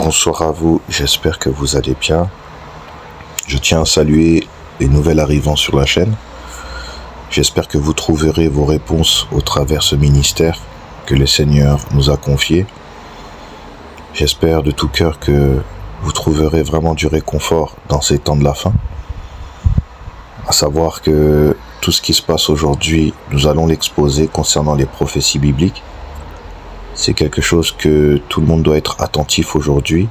Bonsoir à vous, j'espère que vous allez bien. Je tiens à saluer les nouvelles arrivants sur la chaîne. J'espère que vous trouverez vos réponses au travers ce ministère que le Seigneur nous a confié. J'espère de tout cœur que vous trouverez vraiment du réconfort dans ces temps de la fin. À savoir que tout ce qui se passe aujourd'hui, nous allons l'exposer concernant les prophéties bibliques. C'est quelque chose que tout le monde doit être attentif aujourd'hui.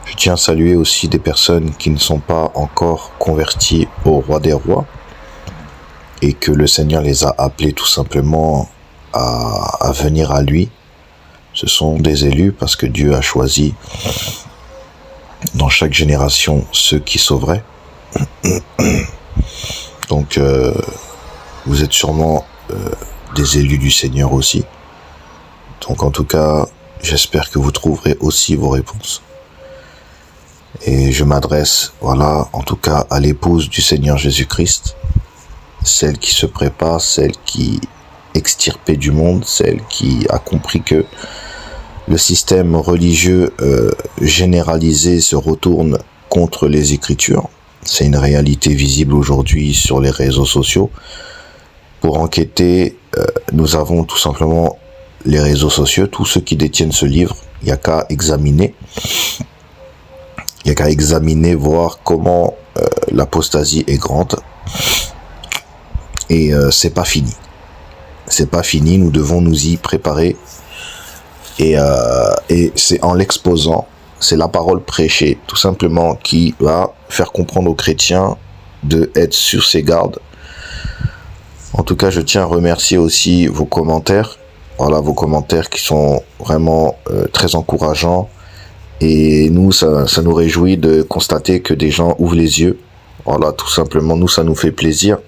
Je tiens à saluer aussi des personnes qui ne sont pas encore converties au roi des rois et que le Seigneur les a appelés tout simplement à venir à lui. Ce sont des élus parce que Dieu a choisi dans chaque génération ceux qui sauveraient. Donc vous êtes sûrement des élus du Seigneur aussi. Donc en tout cas, j'espère que vous trouverez aussi vos réponses. Et je m'adresse, en tout cas à l'épouse du Seigneur Jésus-Christ, celle qui se prépare, celle qui extirpée du monde, celle qui a compris que le système religieux généralisé se retourne contre les Écritures. C'est une réalité visible aujourd'hui sur les réseaux sociaux. Pour enquêter, nous avons tout simplement les réseaux sociaux, tous ceux qui détiennent ce livre, il n'y a qu'à examiner. Il n'y a qu'à examiner, voir comment l'apostasie est grande. Et c'est pas fini. C'est pas fini, nous devons nous y préparer. Et c'est en l'exposant, c'est la parole prêchée, tout simplement, qui va faire comprendre aux chrétiens de être sur ses gardes. En tout cas, je tiens à remercier aussi vos commentaires. Vos commentaires qui sont vraiment très encourageants. Et nous, ça nous réjouit de constater que des gens ouvrent les yeux. Tout simplement, nous, ça nous fait plaisir.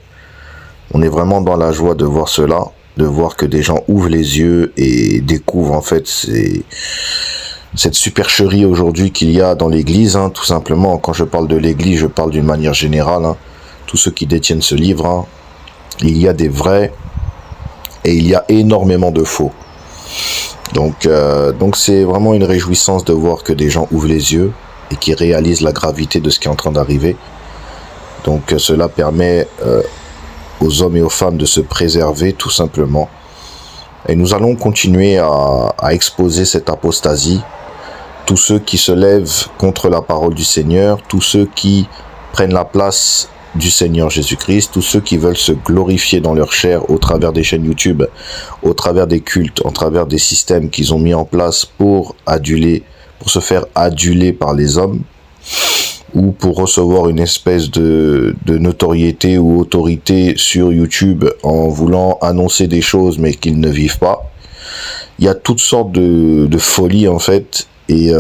On est vraiment dans la joie de voir cela, de voir que des gens ouvrent les yeux et découvrent en fait cette supercherie aujourd'hui qu'il y a dans l'église. Tout simplement, quand je parle de l'église, je parle d'une manière générale. Tous ceux qui détiennent ce livre, il y a des vrais et il y a énormément de faux. Donc c'est vraiment une réjouissance de voir que des gens ouvrent les yeux et qui réalisent la gravité de ce qui est en train d'arriver. Donc cela permet aux hommes et aux femmes de se préserver tout simplement. Et nous allons continuer à exposer cette apostasie. Tous ceux qui se lèvent contre la parole du Seigneur, tous ceux qui prennent la place du Seigneur Jésus-Christ, tous ceux qui veulent se glorifier dans leur chair au travers des chaînes YouTube, au travers des cultes, au travers des systèmes qu'ils ont mis en place pour se faire aduler par les hommes, ou pour recevoir une espèce de notoriété ou autorité sur YouTube en voulant annoncer des choses mais qu'ils ne vivent pas. Il y a toutes sortes de folies en fait, et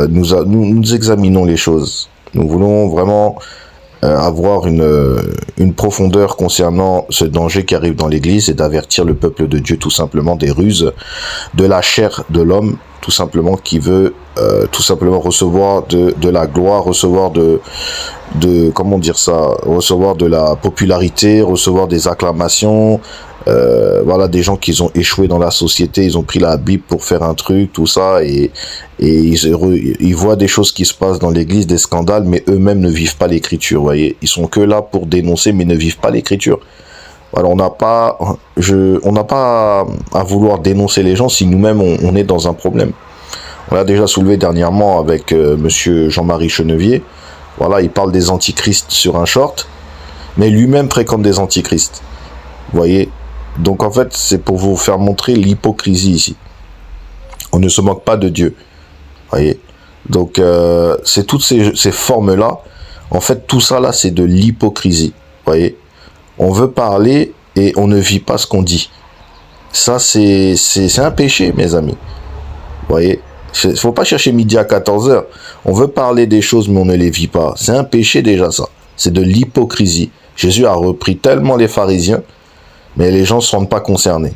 nous examinons les choses. Nous voulons vraiment avoir une profondeur concernant ce danger qui arrive dans l'église et d'avertir le peuple de Dieu tout simplement des ruses de la chair de l'homme, tout simplement qui veut tout simplement recevoir de la gloire, recevoir recevoir de la popularité, recevoir des acclamations. Des gens qui ont échoué dans la société, ils ont pris la Bible pour faire un truc, tout ça, et ils voient des choses qui se passent dans l'église, des scandales, mais eux-mêmes ne vivent pas l'écriture, voyez. Ils sont que là pour dénoncer, mais ne vivent pas l'écriture. On n'a pas à vouloir dénoncer les gens si nous-mêmes on est dans un problème. On l'a déjà soulevé dernièrement avec monsieur Jean-Marie Chenevier. Il parle des antichrists sur un short, mais lui-même fréquente des antichrists. Voyez. Donc en fait, c'est pour vous faire montrer l'hypocrisie ici. On ne se moque pas de Dieu. Voyez. Donc c'est toutes ces formes-là. En fait, tout ça là, c'est de l'hypocrisie. Voyez. On veut parler et on ne vit pas ce qu'on dit. Ça, c'est un péché, mes amis. Voyez. Il ne faut pas chercher midi à 14h. On veut parler des choses, mais on ne les vit pas. C'est un péché déjà, ça. C'est de l'hypocrisie. Jésus a repris tellement les pharisiens, mais les gens ne se rendent pas concernés.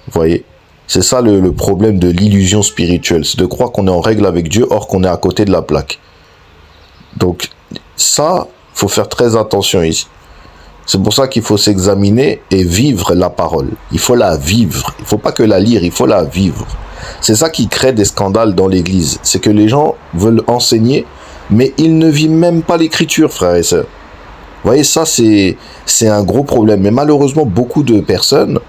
Vous voyez, c'est ça le problème de l'illusion spirituelle. C'est de croire qu'on est en règle avec Dieu, or qu'on est à côté de la plaque. Donc, ça, il faut faire très attention ici. C'est pour ça qu'il faut s'examiner et vivre la parole. Il faut la vivre. Il ne faut pas que la lire, il faut la vivre. C'est ça qui crée des scandales dans l'église. C'est que les gens veulent enseigner, mais ils ne vivent même pas l'écriture, frères et sœurs. Vous voyez, ça, c'est un gros problème. Mais malheureusement, beaucoup de personnes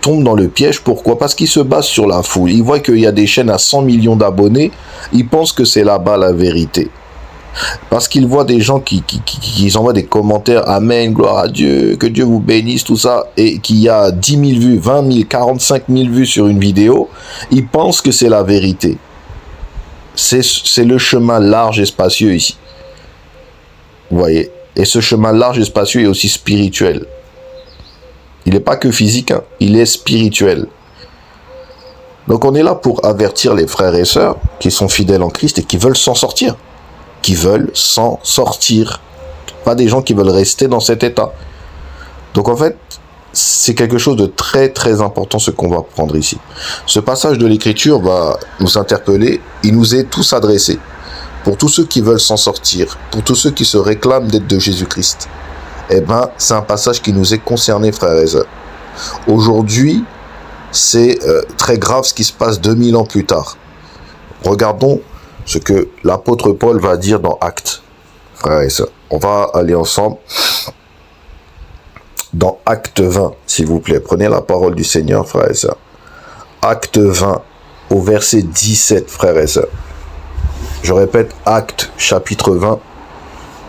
tombent dans le piège. Pourquoi? Parce qu'ils se basent sur la foule. Ils voient qu'il y a des chaînes à 100 millions d'abonnés. Ils pensent que c'est là-bas la vérité. Parce qu'ils voient des gens qui envoient des commentaires, Amen, gloire à Dieu, que Dieu vous bénisse, tout ça, et qu'il y a 10 000 vues, 20 000, 45 000 vues sur une vidéo, ils pensent que c'est la vérité. C'est le chemin large et spacieux ici. Vous voyez? Et ce chemin large et spacieux est aussi spirituel. Il n'est pas que physique, hein, il est spirituel. Donc on est là pour avertir les frères et sœurs qui sont fidèles en Christ et qui veulent s'en sortir. Qui veulent s'en sortir. Pas des gens qui veulent rester dans cet état. Donc en fait, c'est quelque chose de très très important ce qu'on va prendre ici. Ce passage de l'Écriture va nous interpeller. Il nous est tous adressé. Pour tous ceux qui veulent s'en sortir. Pour tous ceux qui se réclament d'être de Jésus-Christ. Eh bien, c'est un passage qui nous est concerné, frères et sœurs. Aujourd'hui, c'est très grave ce qui se passe 2000 ans plus tard. Regardons ce que l'apôtre Paul va dire dans Actes, frères et sœurs. On va aller ensemble dans Acte 20, s'il vous plaît. Prenez la parole du Seigneur, frères et sœurs. Acte 20, au verset 17, frères et sœurs. Je répète, Acte, chapitre 20,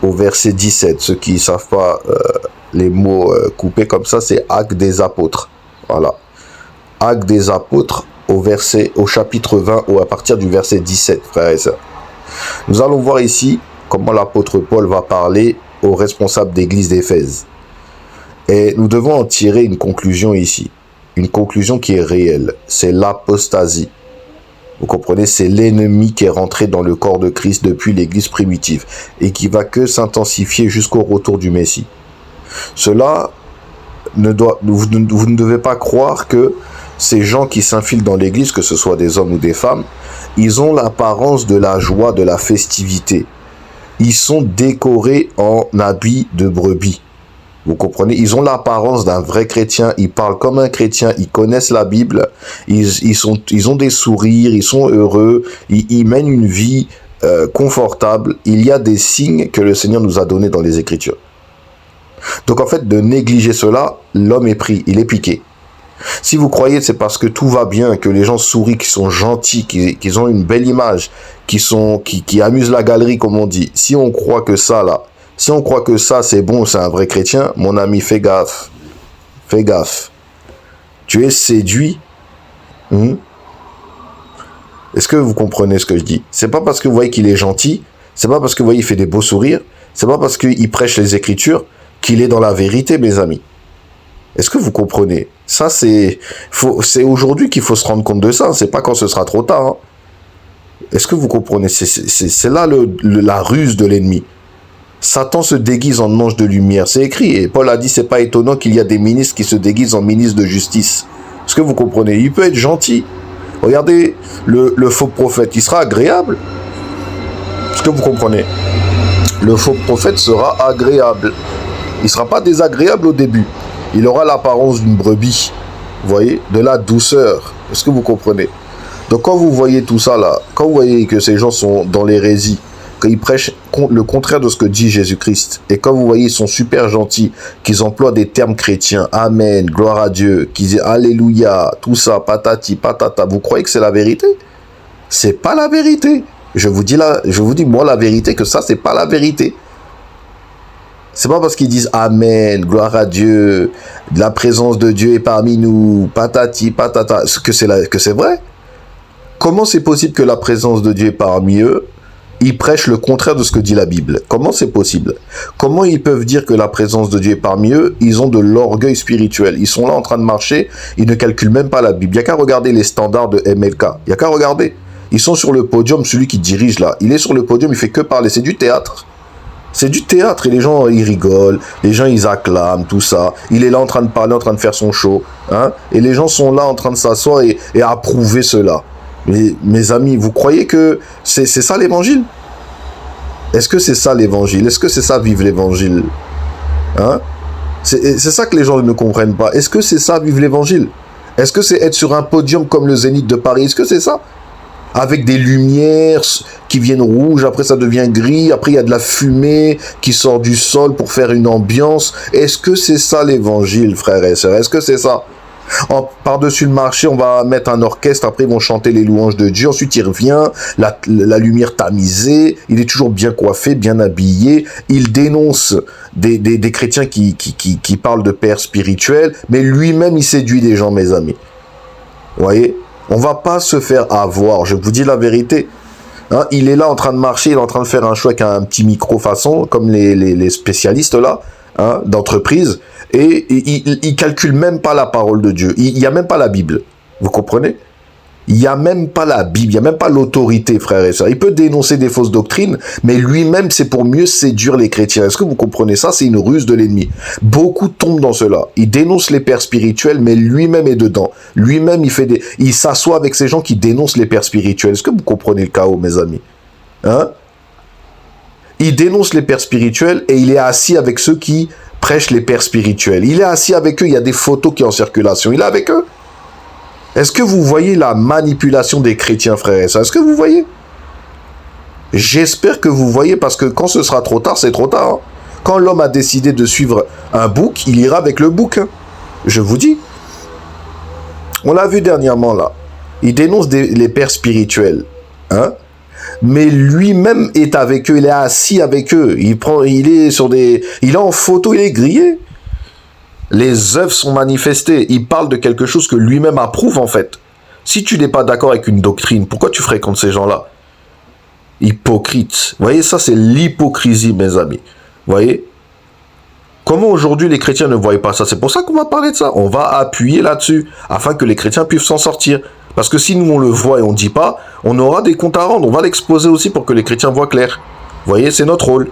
au verset 17. Ceux qui ne savent pas les mots coupés comme ça, c'est Acte des apôtres. Voilà. Acte des apôtres, au chapitre 20 ou à partir du verset 17, frères et sœurs. Nous allons voir ici comment l'apôtre Paul va parler aux responsables d'église d'Éphèse. Et nous devons en tirer une conclusion ici. Une conclusion qui est réelle. C'est l'apostasie. Vous comprenez, c'est l'ennemi qui est rentré dans le corps de Christ depuis l'église primitive et qui va que s'intensifier jusqu'au retour du Messie. Cela vous ne devez pas croire que ces gens qui s'infilent dans l'église, que ce soit des hommes ou des femmes, ils ont l'apparence de la joie, de la festivité. Ils sont décorés en habits de brebis. Vous comprenez? Ils ont l'apparence d'un vrai chrétien, ils parlent comme un chrétien, ils connaissent la Bible, ils ont des sourires, ils sont heureux, ils mènent une vie confortable. Il y a des signes que le Seigneur nous a donnés dans les Écritures. Donc en fait, de négliger cela, l'homme est pris, il est piqué. Si vous croyez que c'est parce que tout va bien, que les gens sourient, qu'ils sont gentils, qu'ils ont une belle image, qui amusent la galerie, comme on dit, si on croit que ça, là, si on croit que ça, c'est bon, c'est un vrai chrétien, mon ami, fais gaffe. Fais gaffe. Tu es séduit. Est-ce que vous comprenez ce que je dis? C'est pas parce que vous voyez qu'il est gentil, c'est pas parce que vous voyez qu'il fait des beaux sourires, c'est pas parce qu'il prêche les Écritures qu'il est dans la vérité, mes amis. Est-ce que vous comprenez? Ça, c'est aujourd'hui qu'il faut se rendre compte de ça. C'est pas quand ce sera trop tard. Hein. Est-ce que vous comprenez? C'est là la ruse de l'ennemi. Satan se déguise en ange de lumière. C'est écrit. Et Paul a dit, c'est pas étonnant qu'il y a des ministres qui se déguisent en ministres de justice. Est-ce que vous comprenez? Il peut être gentil. Regardez le faux prophète. Il sera agréable. Est-ce que vous comprenez? Le faux prophète sera agréable. Il ne sera pas désagréable au début. Il aura l'apparence d'une brebis. Vous voyez? De la douceur. Est-ce que vous comprenez? Donc quand vous voyez tout ça là, quand vous voyez que ces gens sont dans l'hérésie, qu'ils prêchent le contraire de ce que dit Jésus-Christ, et quand vous voyez qu'ils sont super gentils, qu'ils emploient des termes chrétiens, Amen, gloire à Dieu, qu'ils disent Alléluia, tout ça, patati, patata, vous croyez que c'est la vérité? C'est pas la vérité. Je vous dis moi la vérité, que ça c'est pas la vérité. C'est pas parce qu'ils disent Amen, gloire à Dieu, la présence de Dieu est parmi nous, patati, patata, que c'est vrai. Comment c'est possible que la présence de Dieu est parmi eux? Ils prêchent le contraire de ce que dit la Bible. Comment c'est possible? Comment ils peuvent dire que la présence de Dieu est parmi eux? Ils ont de l'orgueil spirituel. Ils sont là en train de marcher, ils ne calculent même pas la Bible. Il n'y a qu'à regarder les standards de MLK. Il n'y a qu'à regarder. Ils sont sur le podium, celui qui dirige là. Il est sur le podium, il fait que parler. C'est du théâtre. C'est du théâtre et les gens, ils rigolent, les gens, ils acclament, tout ça. Il est là en train de parler, en train de faire son show. Hein, et les gens sont là en train de s'asseoir et approuver cela. Mais, mes amis, vous croyez que c'est ça l'évangile? Est-ce que c'est ça l'évangile? Est-ce que c'est ça vivre l'évangile? Hein? C'est ça que les gens ne comprennent pas. Est-ce que c'est ça vivre l'évangile? Est-ce que c'est être sur un podium comme le Zénith de Paris? Est-ce que c'est ça? Avec des lumières qui viennent rouges, après ça devient gris, après il y a de la fumée qui sort du sol pour faire une ambiance. Est-ce que c'est ça l'évangile, frères et sœurs? Est-ce que c'est ça? Par-dessus le marché, on va mettre un orchestre, après ils vont chanter les louanges de Dieu, ensuite il revient, la lumière tamisée, il est toujours bien coiffé, bien habillé, il dénonce des chrétiens qui parlent de père spirituel, mais lui-même il séduit les gens, mes amis. Vous voyez? On va pas se faire avoir, je vous dis la vérité. Hein, il est là en train de marcher, il est en train de faire un show avec un petit micro façon, comme les spécialistes là, hein, d'entreprise, et il calcule même pas la parole de Dieu. Il y a même pas la Bible. Vous comprenez? Il n'y a même pas la Bible, il n'y a même pas l'autorité, frères et sœurs. Il peut dénoncer des fausses doctrines, mais lui-même, c'est pour mieux séduire les chrétiens. Est-ce que vous comprenez ça? C'est une ruse de l'ennemi. Beaucoup tombent dans cela. Il dénonce les pères spirituels, mais lui-même est dedans. Lui-même, il s'assoit avec ces gens qui dénoncent les pères spirituels. Est-ce que vous comprenez le chaos, mes amis? Hein? Il dénonce les pères spirituels et il est assis avec ceux qui prêchent les pères spirituels. Il est assis avec eux, il y a des photos qui sont en circulation. Il est avec eux. Est-ce que vous voyez la manipulation des chrétiens, frères et sœurs? Est-ce que vous voyez? J'espère que vous voyez, parce que quand ce sera trop tard, c'est trop tard. Hein. Quand l'homme a décidé de suivre un bouc, il ira avec le bouc. Hein. Je vous dis. On l'a vu dernièrement, là. Il dénonce les pères spirituels. Hein? Mais lui-même est avec eux, il est assis avec eux. Il est en photo, il est grillé. Les œuvres sont manifestées. Il parle de quelque chose que lui-même approuve, en fait. Si tu n'es pas d'accord avec une doctrine, pourquoi tu fréquentes ces gens-là? Hypocrite. Vous voyez, ça, c'est l'hypocrisie, mes amis. Vous voyez? Comment aujourd'hui les chrétiens ne voient pas ça? C'est pour ça qu'on va parler de ça. On va appuyer là-dessus, afin que les chrétiens puissent s'en sortir. Parce que si nous, on le voit et on ne dit pas, on aura des comptes à rendre. On va l'exposer aussi pour que les chrétiens voient clair. Vous voyez, c'est notre rôle.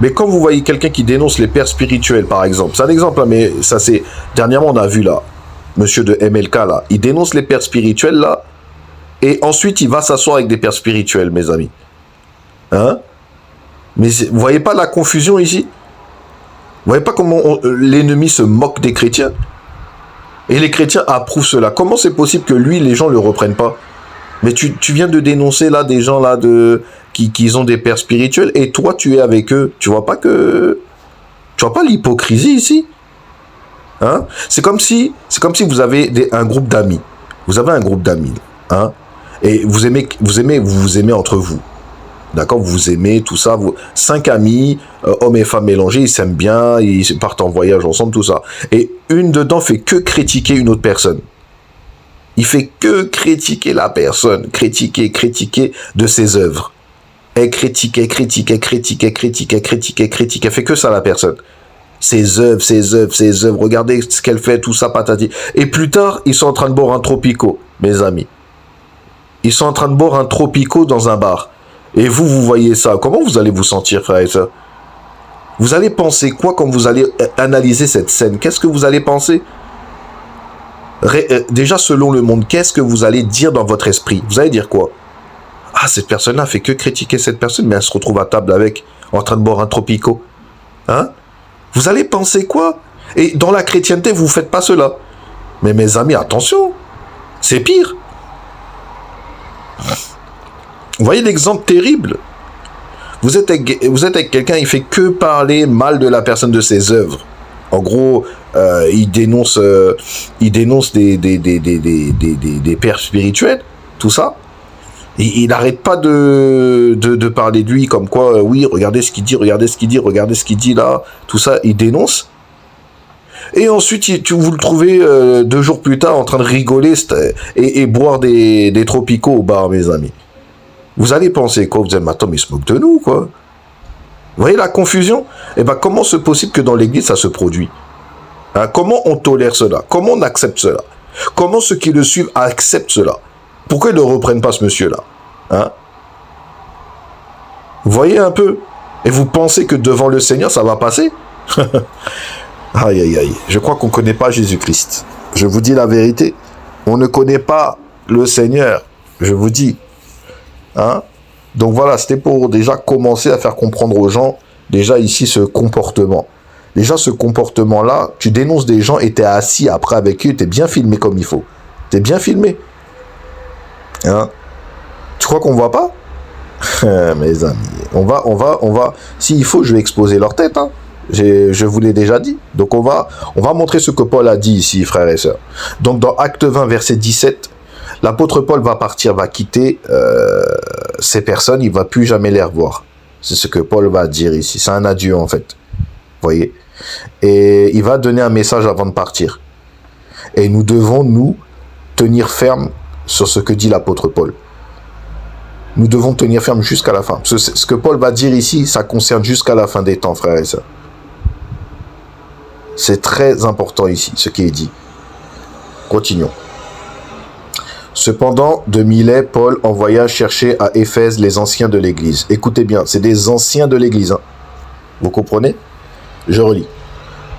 Mais quand vous voyez quelqu'un qui dénonce les pères spirituels, par exemple, c'est un exemple, hein, mais ça c'est... Dernièrement, on a vu là, monsieur de MLK, là, il dénonce les pères spirituels, là, et ensuite, il va s'asseoir avec des pères spirituels, mes amis. Hein? Mais vous voyez pas la confusion ici? Vous voyez pas comment l'ennemi se moque des chrétiens? Et les chrétiens approuvent cela. Comment c'est possible que lui, les gens le reprennent pas? Mais tu viens de dénoncer là des gens là qui ont des pères spirituels et toi tu es avec eux. Tu vois pas l'hypocrisie ici? Hein? C'est comme si vous avez un groupe d'amis. Vous avez un groupe d'amis, hein? Et vous vous aimez entre vous. D'accord? Vous vous aimez, tout ça. 5 amis, hommes et femmes mélangés, ils s'aiment bien, ils partent en voyage ensemble, tout ça. Et une dedans fait que critiquer une autre personne. Il fait que critiquer la personne, critiquer de ses œuvres. Elle critique, elle fait que ça la personne. Ses œuvres, regardez ce qu'elle fait, tout ça, patati. Et plus tard, ils sont en train de boire un Tropico, mes amis. Ils sont en train de boire un Tropico dans un bar. Et vous voyez ça. Comment vous allez vous sentir, frère et sœur? Vous allez penser quoi quand vous allez analyser cette scène? Qu'est-ce que vous allez penser? Déjà, selon le monde, qu'est-ce que vous allez dire dans votre esprit? Vous allez dire quoi? Ah, cette personne-là fait que critiquer cette personne, mais elle se retrouve à table avec, en train de boire un Tropico. Hein? Vous allez penser quoi? Et dans la chrétienté, vous ne faites pas cela. Mais mes amis, attention, c'est pire. Vous voyez l'exemple terrible? Vous êtes avec quelqu'un, il fait que parler mal de la personne, de ses œuvres. En gros, il dénonce des pères spirituels, tout ça. Et il n'arrête pas de parler de lui comme quoi, oui, regardez ce qu'il dit, regardez ce qu'il dit là, tout ça, il dénonce. Et ensuite, vous le trouvez 2 jours plus tard en train de rigoler et boire des tropicaux au bar, mes amis. Vous allez penser quoi? Vous allez dire, mais attends, mais il se moque de nous, quoi. Vous voyez la confusion? Eh bien, comment c'est possible que dans l'église, ça se produit? Hein? Comment on tolère cela? Comment on accepte cela? Comment ceux qui le suivent acceptent cela? Pourquoi ils ne reprennent pas ce monsieur-là? Hein? Vous voyez un peu? Et vous pensez que devant le Seigneur, ça va passer? Aïe, aïe, aïe. Je crois qu'on ne connaît pas Jésus-Christ. Je vous dis la vérité. On ne connaît pas le Seigneur. Je vous dis. Hein? Donc voilà, c'était pour déjà commencer à faire comprendre aux gens, déjà ici, ce comportement. Déjà, ce comportement-là, tu dénonces des gens et tu es assis après avec eux, tu es bien filmé comme il faut. C'est bien filmé. Hein? Tu crois qu'on voit pas? Mes amis, on va. S'il faut, je vais exposer leur tête. Hein. Je vous l'ai déjà dit. Donc on va montrer ce que Paul a dit ici, frères et sœurs. Donc dans Acte 20, verset 17, l'apôtre Paul va partir, va quitter ces personnes, il va plus jamais les revoir. C'est ce que Paul va dire ici. C'est un adieu en fait. Vous voyez? Et il va donner un message avant de partir. Et nous devons, nous, tenir ferme sur ce que dit l'apôtre Paul. Nous devons tenir ferme jusqu'à la fin. Ce que Paul va dire ici, ça concerne jusqu'à la fin des temps, frères et sœurs. C'est très important ici, ce qui est dit. Continuons. Cependant, de Milet, Paul envoya chercher à Éphèse les anciens de l'Église. Écoutez bien, c'est des anciens de l'Église. Hein. Vous comprenez? Je relis.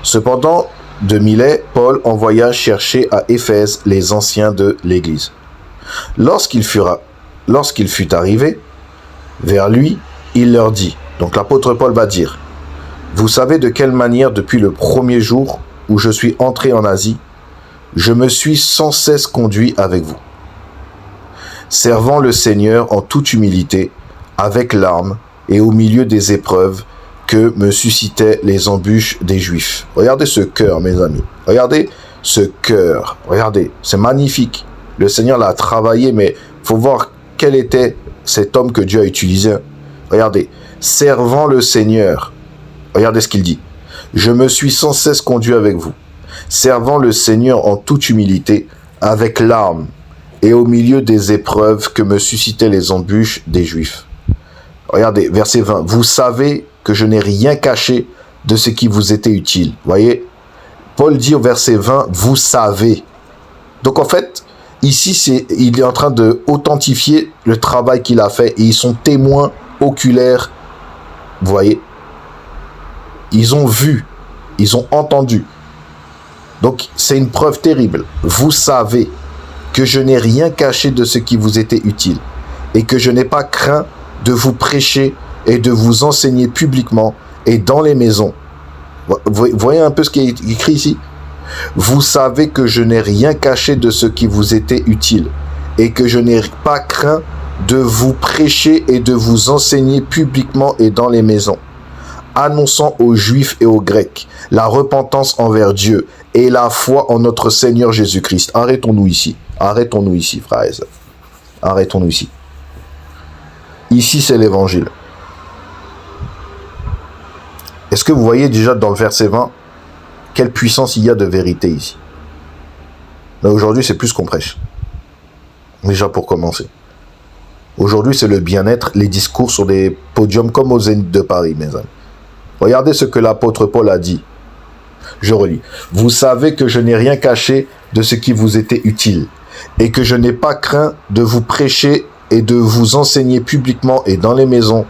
Cependant, de Milet, Paul envoya chercher à Éphèse les anciens de l'Église. Lorsqu'il fut arrivé vers lui, il leur dit, donc l'apôtre Paul va dire, « Vous savez de quelle manière, depuis le premier jour où je suis entré en Asie, je me suis sans cesse conduit avec vous, servant le Seigneur en toute humilité, avec larmes et au milieu des épreuves que me suscitaient les embûches des Juifs. » Regardez ce cœur, mes amis. Regardez ce cœur. Regardez, c'est magnifique. Le Seigneur l'a travaillé, mais il faut voir quel était cet homme que Dieu a utilisé. Regardez, servant le Seigneur. Regardez ce qu'il dit. Je me suis sans cesse conduit avec vous, servant le Seigneur en toute humilité, avec larmes et au milieu des épreuves que me suscitaient les embûches des Juifs. Regardez, verset 20. Vous savez que je n'ai rien caché de ce qui vous était utile. Voyez, Paul dit au verset 20, vous savez. Donc en fait, ici, il est en train de authentifier le travail qu'il a fait et ils sont témoins oculaires. Vous voyez, ils ont vu, ils ont entendu. Donc c'est une preuve terrible. Vous savez que je n'ai rien caché de ce qui vous était utile et que je n'ai pas craint de vous prêcher et de vous enseigner publiquement et dans les maisons. Vous voyez un peu ce qui est écrit ici? Vous savez que je n'ai rien caché de ce qui vous était utile et que je n'ai pas craint de vous prêcher et de vous enseigner publiquement et dans les maisons, annonçant aux Juifs et aux Grecs la repentance envers Dieu et la foi en notre Seigneur Jésus-Christ. Arrêtons-nous ici. Arrêtons-nous ici, frères et sœurs. Arrêtons-nous ici. Ici, c'est l'évangile. Est-ce que vous voyez déjà dans le verset 20 quelle puissance il y a de vérité ici? Mais aujourd'hui, c'est plus qu'on prêche. Déjà pour commencer. Aujourd'hui, c'est le bien-être, les discours sur des podiums comme au Zénith de Paris, mes amis. Regardez ce que l'apôtre Paul a dit. Je relis. Vous savez que je n'ai rien caché de ce qui vous était utile et que je n'ai pas craint de vous prêcher et de vous enseigner publiquement et dans les maisons,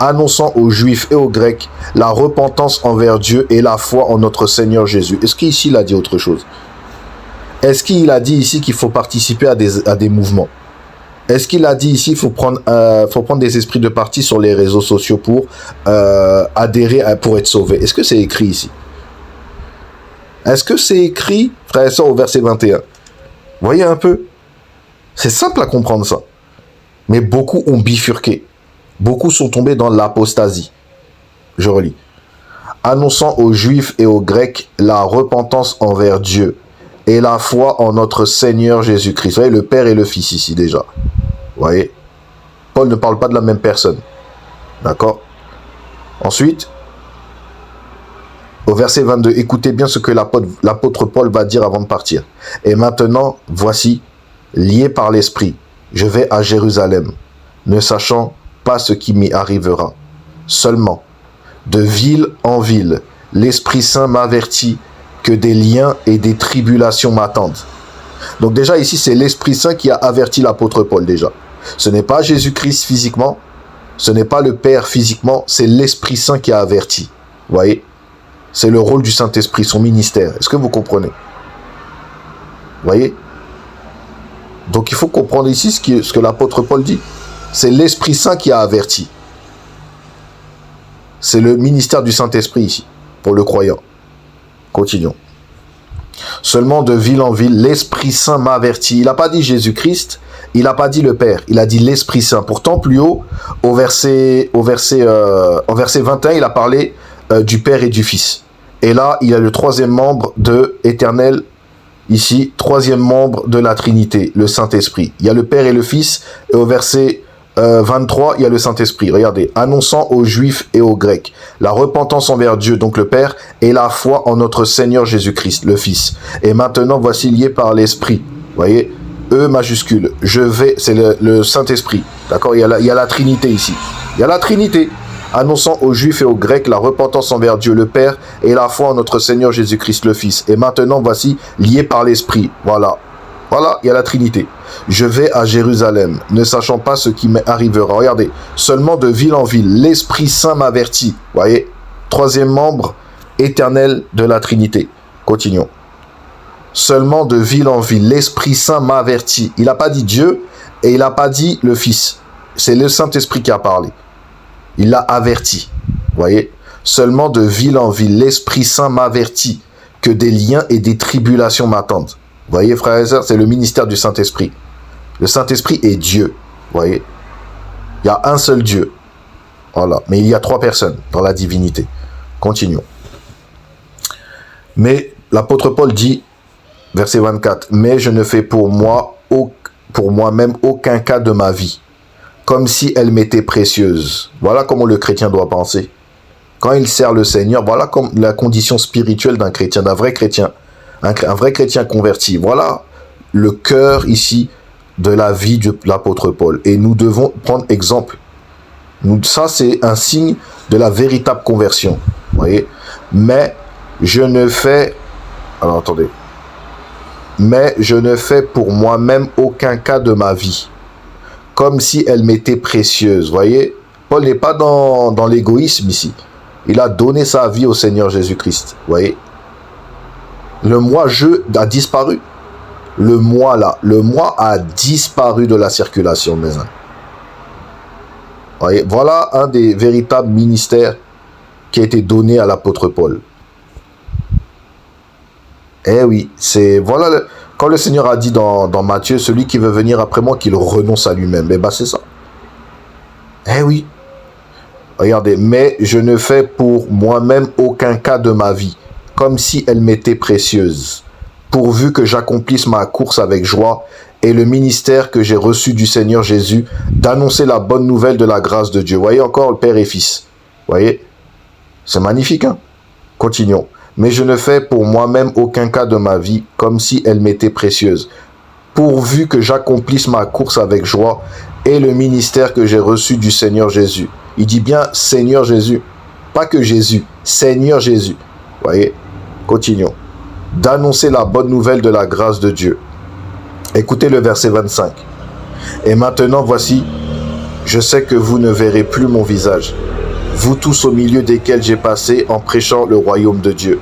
annonçant aux Juifs et aux Grecs la repentance envers Dieu et la foi en notre Seigneur Jésus. Est-ce qu'ici il a dit autre chose? Est-ce qu'il a dit ici qu'il faut participer à des mouvements? Est-ce qu'il a dit ici qu'il faut prendre des esprits de parti sur les réseaux sociaux pour adhérer, pour être sauvé? Est-ce que c'est écrit ici? Est-ce que c'est écrit, frères et sœurs, au verset 21? Voyez un peu? C'est simple à comprendre ça. Mais beaucoup ont bifurqué. Beaucoup sont tombés dans l'apostasie. Je relis. Annonçant aux Juifs et aux Grecs la repentance envers Dieu et la foi en notre Seigneur Jésus-Christ. Vous voyez, le Père et le Fils ici déjà. Vous voyez? Paul ne parle pas de la même personne. D'accord? Ensuite, au verset 22, écoutez bien ce que l'apôtre Paul va dire avant de partir. Et maintenant, voici, lié par l'Esprit, je vais à Jérusalem, ne sachant pas ce qui m'y arrivera. Seulement, de ville en ville, l'Esprit Saint m'avertit que des liens et des tribulations m'attendent. Donc déjà ici, c'est l'Esprit Saint qui a averti l'apôtre Paul déjà. Ce n'est pas Jésus-Christ physiquement, ce n'est pas le Père physiquement, c'est l'Esprit Saint qui a averti. Vous voyez? C'est le rôle du Saint-Esprit, son ministère. Est-ce que vous comprenez? Vous voyez? Donc il faut comprendre ici ce que l'apôtre Paul dit. C'est l'Esprit Saint qui a averti. C'est le ministère du Saint-Esprit ici, pour le croyant. Continuons. Seulement de ville en ville, l'Esprit Saint m'a averti. Il n'a pas dit Jésus-Christ, il n'a pas dit le Père, il a dit l'Esprit Saint. Pourtant, plus haut, en verset 21, il a parlé du Père et du Fils. Et là, il y a le troisième membre de Éternel, ici, troisième membre de la Trinité, le Saint-Esprit. Il y a le Père et le Fils, et au verset 23, il y a le Saint-Esprit. Regardez, annonçant aux Juifs et aux Grecs la repentance envers Dieu, donc le Père, et la foi en notre Seigneur Jésus-Christ, le Fils. Et maintenant, voici lié par l'Esprit. Vous voyez, E majuscule. Je vais, c'est le Saint-Esprit. D'accord, il y a la Trinité ici. Il y a la Trinité. Annonçant aux Juifs et aux Grecs la repentance envers Dieu, le Père, et la foi en notre Seigneur Jésus-Christ, le Fils. Et maintenant, voici lié par l'Esprit. Voilà. Voilà, il y a la Trinité. Je vais à Jérusalem, ne sachant pas ce qui m'arrivera. Regardez, seulement de ville en ville, l'Esprit Saint m'avertit. Voyez, troisième membre éternel de la Trinité. Continuons. Seulement de ville en ville, l'Esprit Saint m'avertit. Il n'a pas dit Dieu et il n'a pas dit le Fils. C'est le Saint-Esprit qui a parlé. Il l'a averti. Voyez, seulement de ville en ville, l'Esprit Saint m'avertit que des liens et des tribulations m'attendent. Vous voyez, frères et sœurs, c'est le ministère du Saint-Esprit. Le Saint-Esprit est Dieu. Vous voyez, il y a un seul Dieu. Voilà. Mais il y a trois personnes dans la divinité. Continuons. Mais l'apôtre Paul dit, verset 24, « Mais je ne fais pour moi-même aucun cas de ma vie, comme si elle m'était précieuse. » Voilà comment le chrétien doit penser. Quand il sert le Seigneur, voilà comme la condition spirituelle d'un chrétien, d'un vrai chrétien. Un vrai chrétien converti. Voilà le cœur ici de la vie de l'apôtre Paul. Et nous devons prendre exemple. Ça, c'est un signe de la véritable conversion. Vous voyez? Mais je ne fais... Alors, attendez. Mais je ne fais pour moi-même aucun cas de ma vie, comme si elle m'était précieuse. Vous voyez? Paul n'est pas dans l'égoïsme ici. Il a donné sa vie au Seigneur Jésus-Christ. Vous voyez? Le moi-je a disparu. Le moi là, le moi a disparu de la circulation, mes amis. Voyez, voilà un des véritables ministères qui a été donné à l'apôtre Paul. Eh oui, c'est voilà quand le Seigneur a dit dans Matthieu, celui qui veut venir après moi, qu'il renonce à lui-même. Eh ben c'est ça. Eh oui. Regardez, mais je ne fais pour moi-même aucun cas de ma vie, comme si elle m'était précieuse, pourvu que j'accomplisse ma course avec joie et le ministère que j'ai reçu du Seigneur Jésus, d'annoncer la bonne nouvelle de la grâce de Dieu. Voyez encore le Père et Fils. Voyez, c'est magnifique, hein? Continuons. Mais je ne fais pour moi-même aucun cas de ma vie, comme si elle m'était précieuse, pourvu que j'accomplisse ma course avec joie et le ministère que j'ai reçu du Seigneur Jésus. Il dit bien Seigneur Jésus, pas que Jésus, Seigneur Jésus. Voyez, continuons. D'annoncer la bonne nouvelle de la grâce de Dieu. Écoutez le verset 25. Et maintenant, voici, je sais que vous ne verrez plus mon visage, vous tous au milieu desquels j'ai passé en prêchant le royaume de Dieu.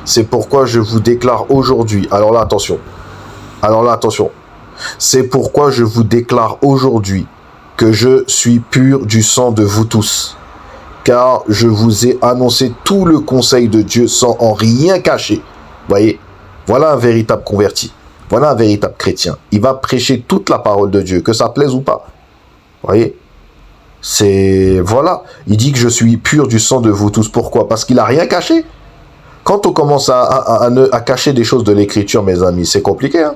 C'est pourquoi je vous déclare aujourd'hui, alors là, attention, c'est pourquoi je vous déclare aujourd'hui que je suis pur du sang de vous tous, car je vous ai annoncé tout le conseil de Dieu sans en rien cacher. Voyez, voilà un véritable converti. Voilà un véritable chrétien. Il va prêcher toute la parole de Dieu, que ça plaise ou pas. Voyez, c'est... Voilà. Il dit que je suis pur du sang de vous tous. Pourquoi? Parce qu'il n'a rien caché. Quand on commence à cacher des choses de l'écriture, mes amis, c'est compliqué. Hein?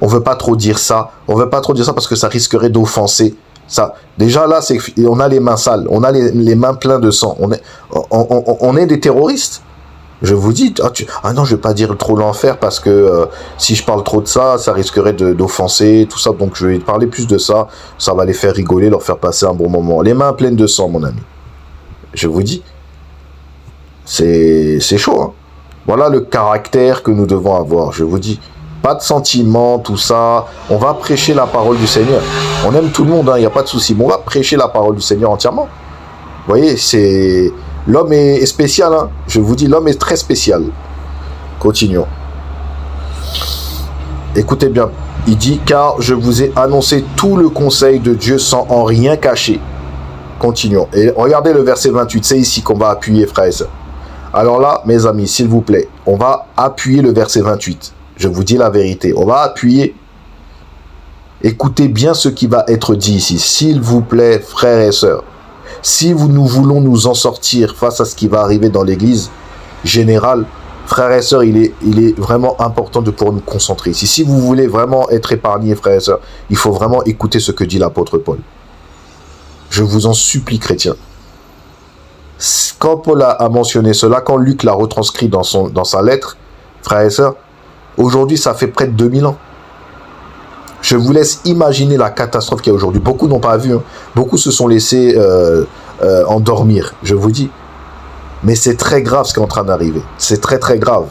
On ne veut pas trop dire ça. On ne veut pas trop dire ça parce que ça risquerait d'offenser. Ça. Déjà là, on a les mains sales. On a les mains pleines de sang. On est des terroristes. Je vous dis, non, je vais pas dire trop l'enfer parce que si je parle trop de ça, ça risquerait d'offenser, tout ça. Donc, je vais parler plus de ça. Ça va les faire rigoler, leur faire passer un bon moment. Les mains pleines de sang, mon ami. Je vous dis, c'est chaud. Hein. Voilà le caractère que nous devons avoir. Je vous dis, pas de sentiments, tout ça. On va prêcher la parole du Seigneur. On aime tout le monde, il n'y a pas de souci. Mais on va prêcher la parole du Seigneur entièrement. Vous voyez, c'est... L'homme est spécial, hein. Je vous dis, l'homme est très spécial. Continuons. Écoutez bien. Il dit, car je vous ai annoncé tout le conseil de Dieu sans en rien cacher. Continuons. Et regardez le verset 28. C'est ici qu'on va appuyer, frères et sœurs. Alors là, mes amis, s'il vous plaît, on va appuyer le verset 28. Je vous dis la vérité. On va appuyer. Écoutez bien ce qui va être dit ici. S'il vous plaît, frères et sœurs, si nous voulons nous en sortir face à ce qui va arriver dans l'église générale, frères et sœurs, il est vraiment important de pouvoir nous concentrer ici. Si vous voulez vraiment être épargnés, frères et sœurs, il faut vraiment écouter ce que dit l'apôtre Paul. Je vous en supplie, chrétiens. Quand Paul a mentionné cela, quand Luc l'a retranscrit dans sa lettre, frères et sœurs, aujourd'hui, ça fait près de 2000 ans. Je vous laisse imaginer la catastrophe qu'il y a aujourd'hui. Beaucoup n'ont pas vu. Hein. Beaucoup se sont laissés endormir, je vous dis. Mais c'est très grave ce qui est en train d'arriver. C'est très très grave.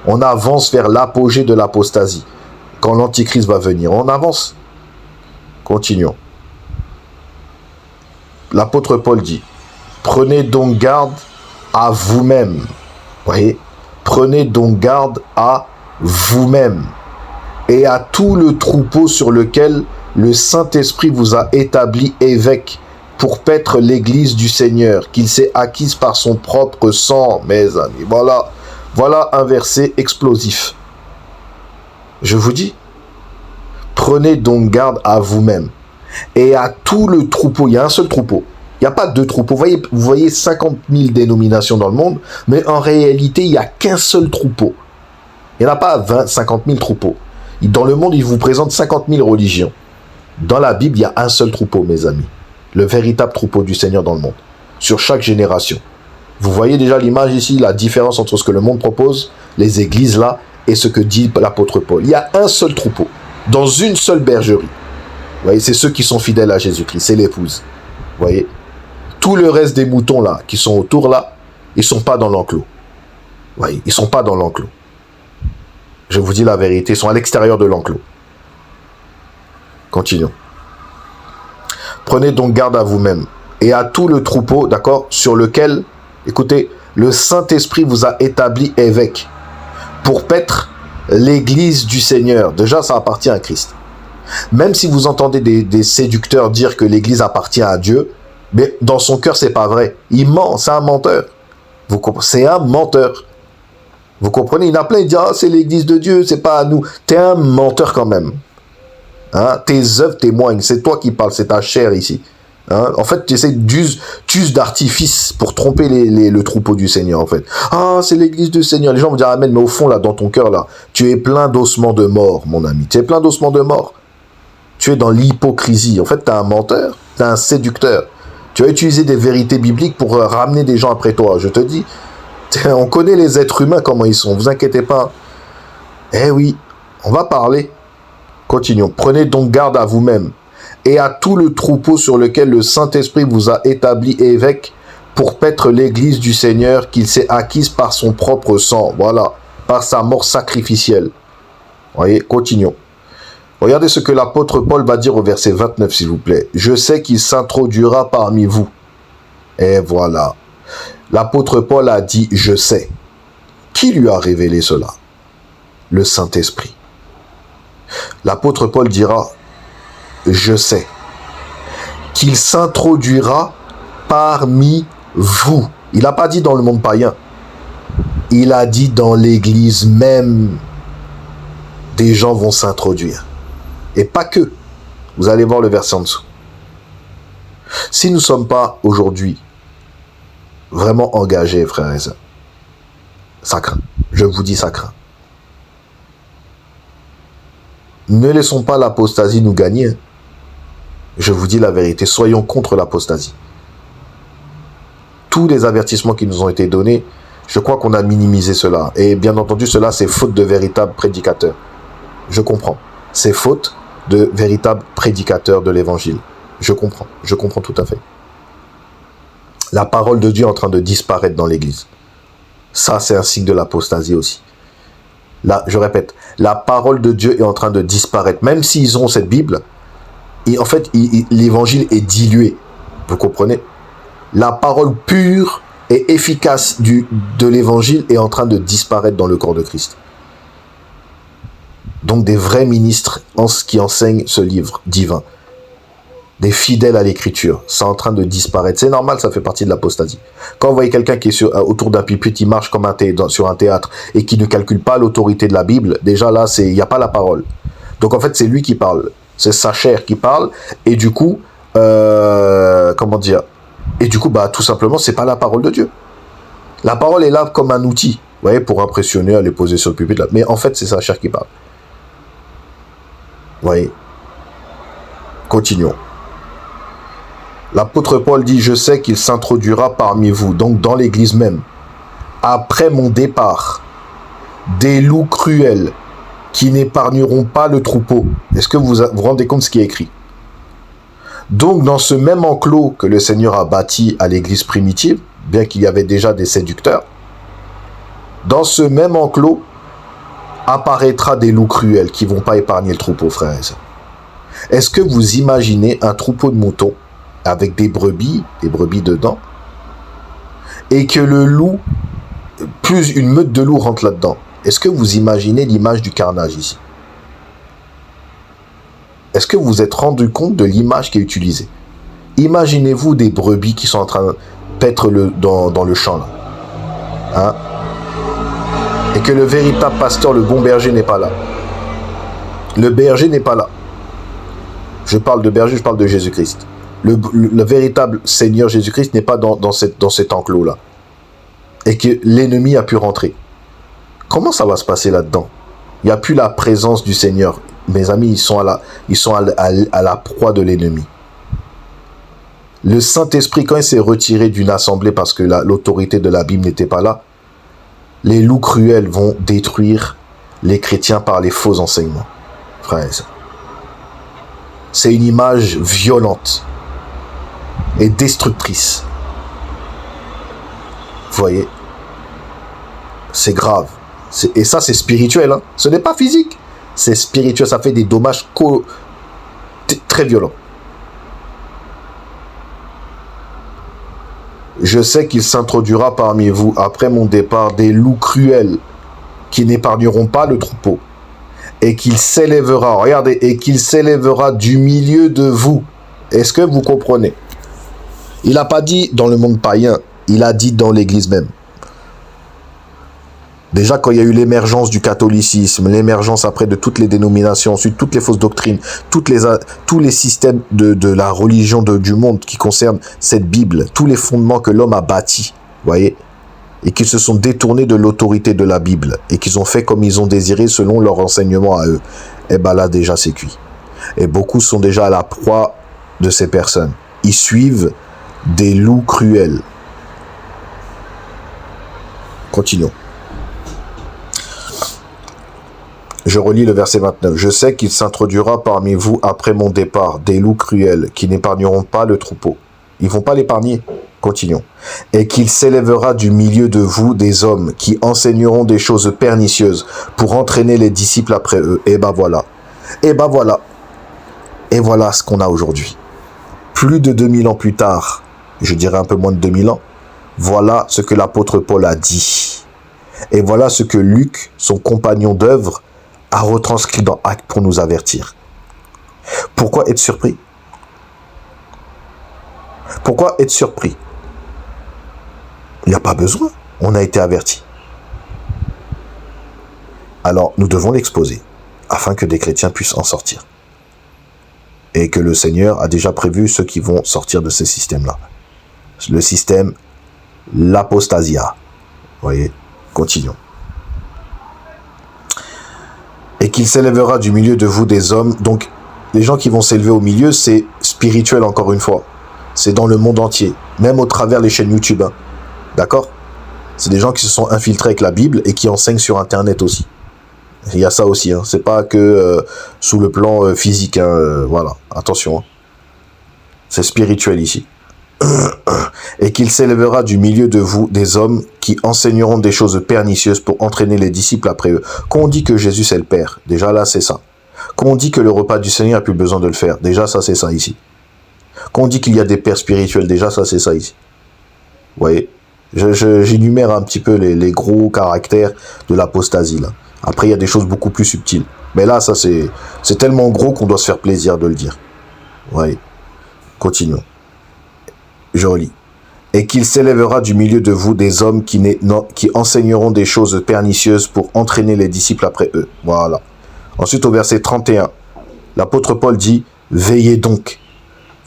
On avance vers l'apogée de l'apostasie. Quand l'antichrist va venir, on avance. Continuons. L'apôtre Paul dit, prenez donc garde à vous-même. Voyez, prenez donc garde à vous-même et à tout le troupeau sur lequel le Saint-Esprit vous a établi évêque pour paître l'église du Seigneur, qu'il s'est acquise par son propre sang, mes amis. Voilà un verset explosif. Je vous dis, prenez donc garde à vous-même et à tout le troupeau. Il y a un seul troupeau. Il n'y a pas deux troupeaux. Vous voyez 50 000 dénominations dans le monde, mais en réalité, il n'y a qu'un seul troupeau. Il n'y en a pas 50 000 troupeaux. Dans le monde, il vous présente 50 000 religions. Dans la Bible, il y a un seul troupeau, mes amis. Le véritable troupeau du Seigneur dans le monde. Sur chaque génération. Vous voyez déjà l'image ici, la différence entre ce que le monde propose, les églises là, et ce que dit l'apôtre Paul. Il y a un seul troupeau, dans une seule bergerie. Vous voyez, c'est ceux qui sont fidèles à Jésus-Christ, c'est l'épouse. Vous voyez, tout le reste des moutons là, qui sont autour là, ils ne sont pas dans l'enclos. Vous voyez, ils ne sont pas dans l'enclos. Je vous dis la vérité, ils sont à l'extérieur de l'enclos. Continuons. Prenez donc garde à vous-même et à tout le troupeau, d'accord, sur lequel, écoutez, le Saint-Esprit vous a établi évêque pour paître l'église du Seigneur. Déjà, ça appartient à Christ. Même si vous entendez des séducteurs dire que l'église appartient à Dieu, mais dans son cœur, c'est pas vrai. Il ment, c'est un menteur. Vous comprenez? C'est un menteur. Vous comprenez? Il y en a plein, ils disent, ah, c'est l'église de Dieu, c'est pas à nous. T'es un menteur quand même. Hein? Tes œuvres témoignent, c'est toi qui parles, c'est ta chair ici. Hein? En fait, tu essaies d'use d'artifice pour tromper le troupeau du Seigneur, en fait. Ah, c'est l'église du Seigneur. Les gens vont dire amen, mais au fond, là, dans ton cœur, là, tu es plein d'ossements de mort, mon ami. Tu es plein d'ossements de mort. Tu es dans l'hypocrisie. En fait, tu es un menteur, tu es un séducteur. Tu as utilisé des vérités bibliques pour ramener des gens après toi. Je te dis, on connaît les êtres humains, comment ils sont. Vous inquiétez pas. Eh oui, on va parler. Continuons. Prenez donc garde à vous-même et à tout le troupeau sur lequel le Saint-Esprit vous a établi évêque pour paître l'église du Seigneur qu'il s'est acquise par son propre sang. Voilà, par sa mort sacrificielle. Voyez, continuons. Regardez ce que l'apôtre Paul va dire au verset 29, s'il vous plaît. Je sais qu'il s'introduira parmi vous. Et voilà. L'apôtre Paul a dit « je sais ». Qui lui a révélé cela? Le Saint-Esprit. L'apôtre Paul dira « je sais » qu'il s'introduira parmi vous. Il n'a pas dit dans le monde païen. Il a dit dans l'église même. Des gens vont s'introduire. Et pas que. Vous allez voir le verset en dessous. Si nous ne sommes pas aujourd'hui vraiment engagés, frères et sœurs, ça craint. Je vous dis, ça craint. Ne laissons pas l'apostasie nous gagner. Je vous dis la vérité. Soyons contre l'apostasie. Tous les avertissements qui nous ont été donnés, je crois qu'on a minimisé cela. Et bien entendu, cela, c'est faute de véritables prédicateurs. Je comprends. C'est faute de véritables prédicateurs de l'évangile. Je comprends tout à fait. La parole de Dieu est en train de disparaître dans l'église. Ça, c'est un signe de l'apostasie aussi. Là, je répète, la parole de Dieu est en train de disparaître. Même s'ils ont cette Bible, en fait, l'évangile est dilué. Vous comprenez? La parole pure et efficace de l'évangile est en train de disparaître dans le corps de Christ. Donc des vrais ministres qui enseignent ce livre divin. des fidèles à l'écriture. C'est en train de disparaître. C'est normal, ça fait partie de l'apostasie. Quand vous voyez quelqu'un qui est autour d'un pupitre, il marche comme sur un théâtre et qui ne calcule pas l'autorité de la Bible, déjà là, il n'y a pas la parole. Donc en fait, c'est lui qui parle. C'est sa chair qui parle. Et du coup, comment dire? Et du coup, bah, tout simplement, c'est pas la parole de Dieu. La parole est là comme un outil, vous voyez, pour impressionner, aller poser sur le pupitre. Là. Mais en fait, c'est sa chair qui parle. Vous voyez? Continuons. L'apôtre Paul dit, je sais qu'il s'introduira parmi vous, donc dans l'église même, après mon départ, des loups cruels qui n'épargneront pas le troupeau. Est-ce que vous vous rendez compte de ce qui est écrit? Donc, dans ce même enclos que le Seigneur a bâti à l'église primitive, bien qu'il y avait déjà des séducteurs, dans ce même enclos apparaîtra des loups cruels qui ne vont pas épargner le troupeau, frères et sœurs. Est-ce que vous imaginez un troupeau de moutons avec des brebis dedans, et que le loup, plus une meute de loups rentre là-dedans? Est-ce que vous imaginez l'image du carnage ici? Est-ce que vous vous êtes rendu compte de l'image qui est utilisée? Imaginez-vous des brebis qui sont en train de paître dans le champ, là. Hein? Et que le véritable pasteur, le bon berger, n'est pas là. Le berger n'est pas là. Je parle de berger, je parle de Jésus-Christ. Le véritable Seigneur Jésus-Christ n'est pas dans cet enclos-là. Et que l'ennemi a pu rentrer. Comment ça va se passer là-dedans? Il n'y a plus la présence du Seigneur. Mes amis, ils sont à la proie de l'ennemi. Le Saint-Esprit, quand il s'est retiré d'une assemblée parce que l'autorité de la Bible n'était pas là, les loups cruels vont détruire les chrétiens par les faux enseignements. Frères et sœurs. C'est une image violente et destructrice. Vous voyez? C'est grave. Et ça, c'est spirituel. Hein. Ce n'est pas physique. C'est spirituel. Ça fait des dommages très violents. Je sais qu'il s'introduira parmi vous, après mon départ, des loups cruels qui n'épargneront pas le troupeau. Et qu'il s'élèvera, regardez, et qu'il s'élèvera du milieu de vous. Est-ce que vous comprenez? Il n'a pas dit dans le monde païen, il a dit dans l'église même. Déjà, quand il y a eu l'émergence du catholicisme, l'émergence après de toutes les dénominations, ensuite toutes les fausses doctrines, tous les systèmes de la religion du monde qui concernent cette Bible, tous les fondements que l'homme a bâtis, voyez, et qui se sont détournés de l'autorité de la Bible, et qu'ils ont fait comme ils ont désiré selon leur enseignement à eux, et bien là, déjà, c'est cuit. Et beaucoup sont déjà à la proie de ces personnes. Ils suivent des loups cruels. Continuons. Je relis le verset 29. Je sais qu'il s'introduira parmi vous après mon départ des loups cruels qui n'épargneront pas le troupeau. Ils ne vont pas l'épargner. Continuons. Et qu'il s'élèvera du milieu de vous des hommes qui enseigneront des choses pernicieuses pour entraîner les disciples après eux. Et ben voilà. Et ben voilà. Et voilà ce qu'on a aujourd'hui. Plus de 2000 ans plus tard, je dirais un peu moins de 2000 ans, voilà ce que l'apôtre Paul a dit. Et voilà ce que Luc, son compagnon d'œuvre, a retranscrit dans Actes pour nous avertir. Pourquoi être surpris? Pourquoi être surpris? Il n'y a pas besoin, on a été averti. Alors, nous devons l'exposer, afin que des chrétiens puissent en sortir. Et que le Seigneur a déjà prévu ceux qui vont sortir de ces systèmes-là. Le système, l'apostasia. Vous voyez, continuons. Et qu'il s'élèvera du milieu de vous des hommes. Donc, les gens qui vont s'élever au milieu, c'est spirituel encore une fois. C'est dans le monde entier, même au travers les chaînes YouTube. Hein. D'accord? C'est des gens qui se sont infiltrés avec la Bible et qui enseignent sur Internet aussi. Il y a ça aussi. Hein. C'est pas que sous le plan physique. Hein, voilà, attention. Hein. C'est spirituel ici. Et qu'il s'élèvera du milieu de vous des hommes qui enseigneront des choses pernicieuses pour entraîner les disciples après eux. Quand on dit que Jésus c'est le Père, déjà là c'est ça. Quand on dit que le repas du Seigneur n'a plus besoin de le faire, déjà ça c'est ça ici. Quand on dit qu'il y a des pères spirituels, déjà ça c'est ça ici. Vous voyez, j'énumère un petit peu les gros caractères de l'apostasie là. Après il y a des choses beaucoup plus subtiles. Mais là ça c'est tellement gros qu'on doit se faire plaisir de le dire. Vous voyez. Continuons. Je relis. Et qu'il s'élèvera du milieu de vous des hommes qui enseigneront des choses pernicieuses pour entraîner les disciples après eux. Voilà. Ensuite, au verset 31, l'apôtre Paul dit, « Veillez donc,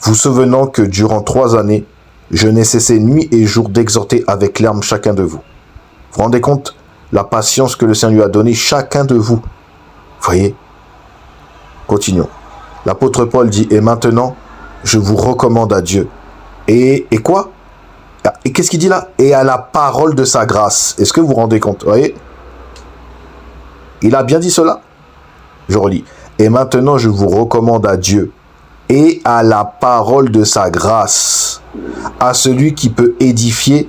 vous souvenant que durant 3 années, je n'ai cessé nuit et jour d'exhorter avec larmes chacun de vous. » Vous vous rendez compte la patience que le Seigneur lui a donnée, chacun de vous. Voyez. Continuons. L'apôtre Paul dit, « Et maintenant, je vous recommande à Dieu. » Et quoi? Et qu'est-ce qu'il dit là? Et à la parole de sa grâce. Est-ce que vous vous rendez compte? Vous voyez? Il a bien dit cela. Je relis. Et maintenant, je vous recommande à Dieu et à la parole de sa grâce, à celui qui peut édifier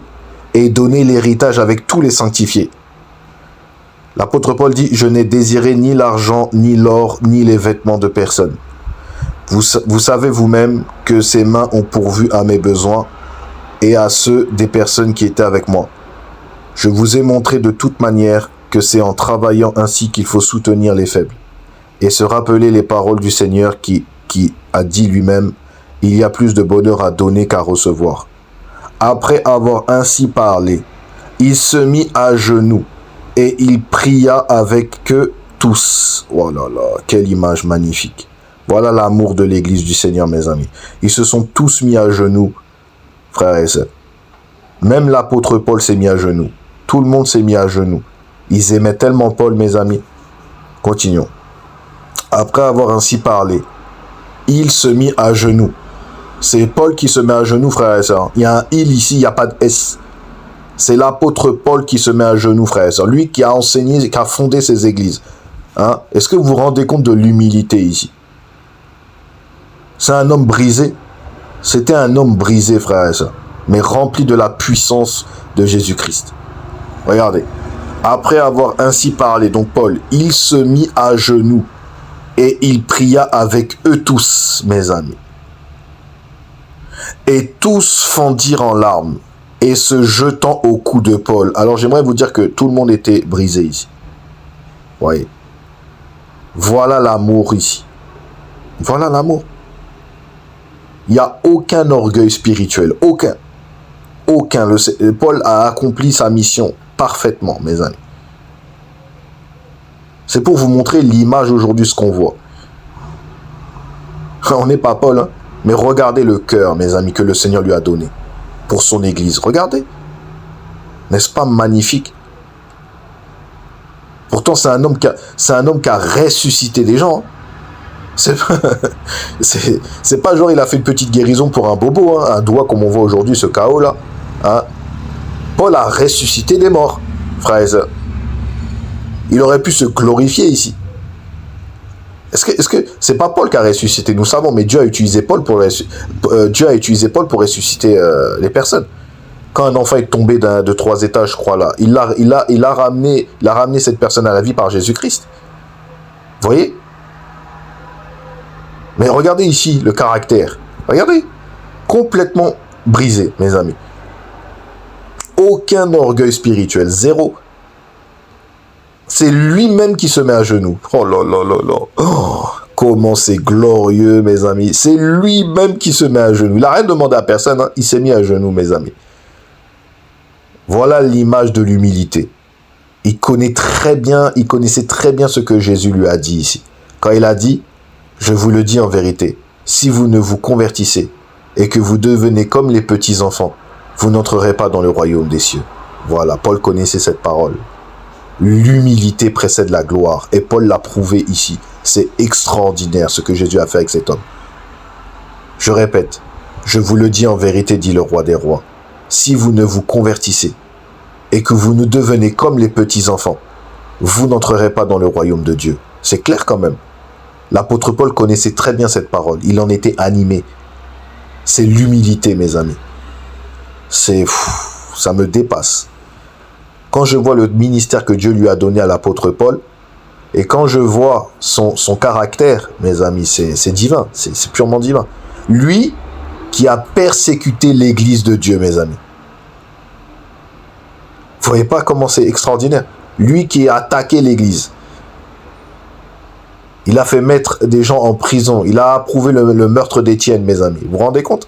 et donner l'héritage avec tous les sanctifiés. L'apôtre Paul dit, je n'ai désiré ni l'argent, ni l'or, ni les vêtements de personne. Vous savez vous-même que ces mains ont pourvu à mes besoins et à ceux des personnes qui étaient avec moi. Je vous ai montré de toute manière que c'est en travaillant ainsi qu'il faut soutenir les faibles et se rappeler les paroles du Seigneur qui a dit lui-même, il y a plus de bonheur à donner qu'à recevoir. Après avoir ainsi parlé, il se mit à genoux et il pria avec eux tous. Oh là là, quelle image magnifique. Voilà l'amour de l'église du Seigneur, mes amis. Ils se sont tous mis à genoux, frères et sœurs. Même l'apôtre Paul s'est mis à genoux. Tout le monde s'est mis à genoux. Ils aimaient tellement Paul, mes amis. Continuons. Après avoir ainsi parlé, il se mit à genoux. C'est Paul qui se met à genoux, frères et sœurs. Il y a un « il » ici, il n'y a pas de « s ». C'est l'apôtre Paul qui se met à genoux, frères et sœurs. Lui qui a enseigné, qui a fondé ces églises. Hein? Est-ce que vous vous rendez compte de l'humilité ici? C'est un homme brisé. C'était un homme brisé, frères et sœurs, mais rempli de la puissance de Jésus-Christ. Regardez. Après avoir ainsi parlé, donc Paul, il se mit à genoux et il pria avec eux tous, mes amis. Et tous fondirent en larmes et se jetant au cou de Paul. Alors j'aimerais vous dire que tout le monde était brisé ici. Voyez. Voilà l'amour ici. Voilà l'amour. Il n'y a aucun orgueil spirituel. Aucun. Aucun. Paul a accompli sa mission parfaitement, mes amis. C'est pour vous montrer l'image aujourd'hui, ce qu'on voit. On n'est pas Paul, hein, mais regardez le cœur, mes amis, que le Seigneur lui a donné pour son église. Regardez. N'est-ce pas magnifique? Pourtant, c'est un homme qui a ressuscité des gens. Hein. C'est pas genre il a fait une petite guérison pour un bobo, hein, un doigt comme on voit aujourd'hui, ce chaos là. Hein. Paul a ressuscité des morts, frères et sœurs. Il aurait pu se glorifier ici. Est-ce que c'est pas Paul qui a ressuscité? Nous savons, mais Dieu a utilisé Paul pour ressusciter les personnes. Quand un enfant est tombé de 3 étages, je crois là, il a ramené cette personne à la vie par Jésus-Christ. Vous voyez? Mais regardez ici le caractère. Regardez. Complètement brisé, mes amis. Aucun orgueil spirituel. Zéro. C'est lui-même qui se met à genoux. Oh là là là là. Oh, comment c'est glorieux, mes amis. C'est lui-même qui se met à genoux. Il n'a rien demandé à personne. Hein. Il s'est mis à genoux, mes amis. Voilà l'image de l'humilité. Il connaissait très bien ce que Jésus lui a dit ici. Quand il a dit, je vous le dis en vérité, si vous ne vous convertissez et que vous devenez comme les petits enfants, vous n'entrerez pas dans le royaume des cieux. Voilà, Paul connaissait cette parole. L'humilité précède la gloire. Et Paul l'a prouvé ici. C'est extraordinaire ce que Jésus a fait avec cet homme. Je répète, je vous le dis en vérité, dit le roi des rois. Si vous ne vous convertissez et que vous ne devenez comme les petits enfants, vous n'entrerez pas dans le royaume de Dieu. C'est clair quand même. L'apôtre Paul connaissait très bien cette parole. Il en était animé. C'est l'humilité, mes amis. Ça me dépasse. Quand je vois le ministère que Dieu lui a donné à l'apôtre Paul, et quand je vois son caractère, mes amis, c'est divin, c'est purement divin. Lui qui a persécuté l'église de Dieu, mes amis. Vous voyez pas comment c'est extraordinaire? Lui qui a attaqué l'église. Il a fait mettre des gens en prison. Il a approuvé le meurtre d'Étienne, mes amis. Vous vous rendez compte?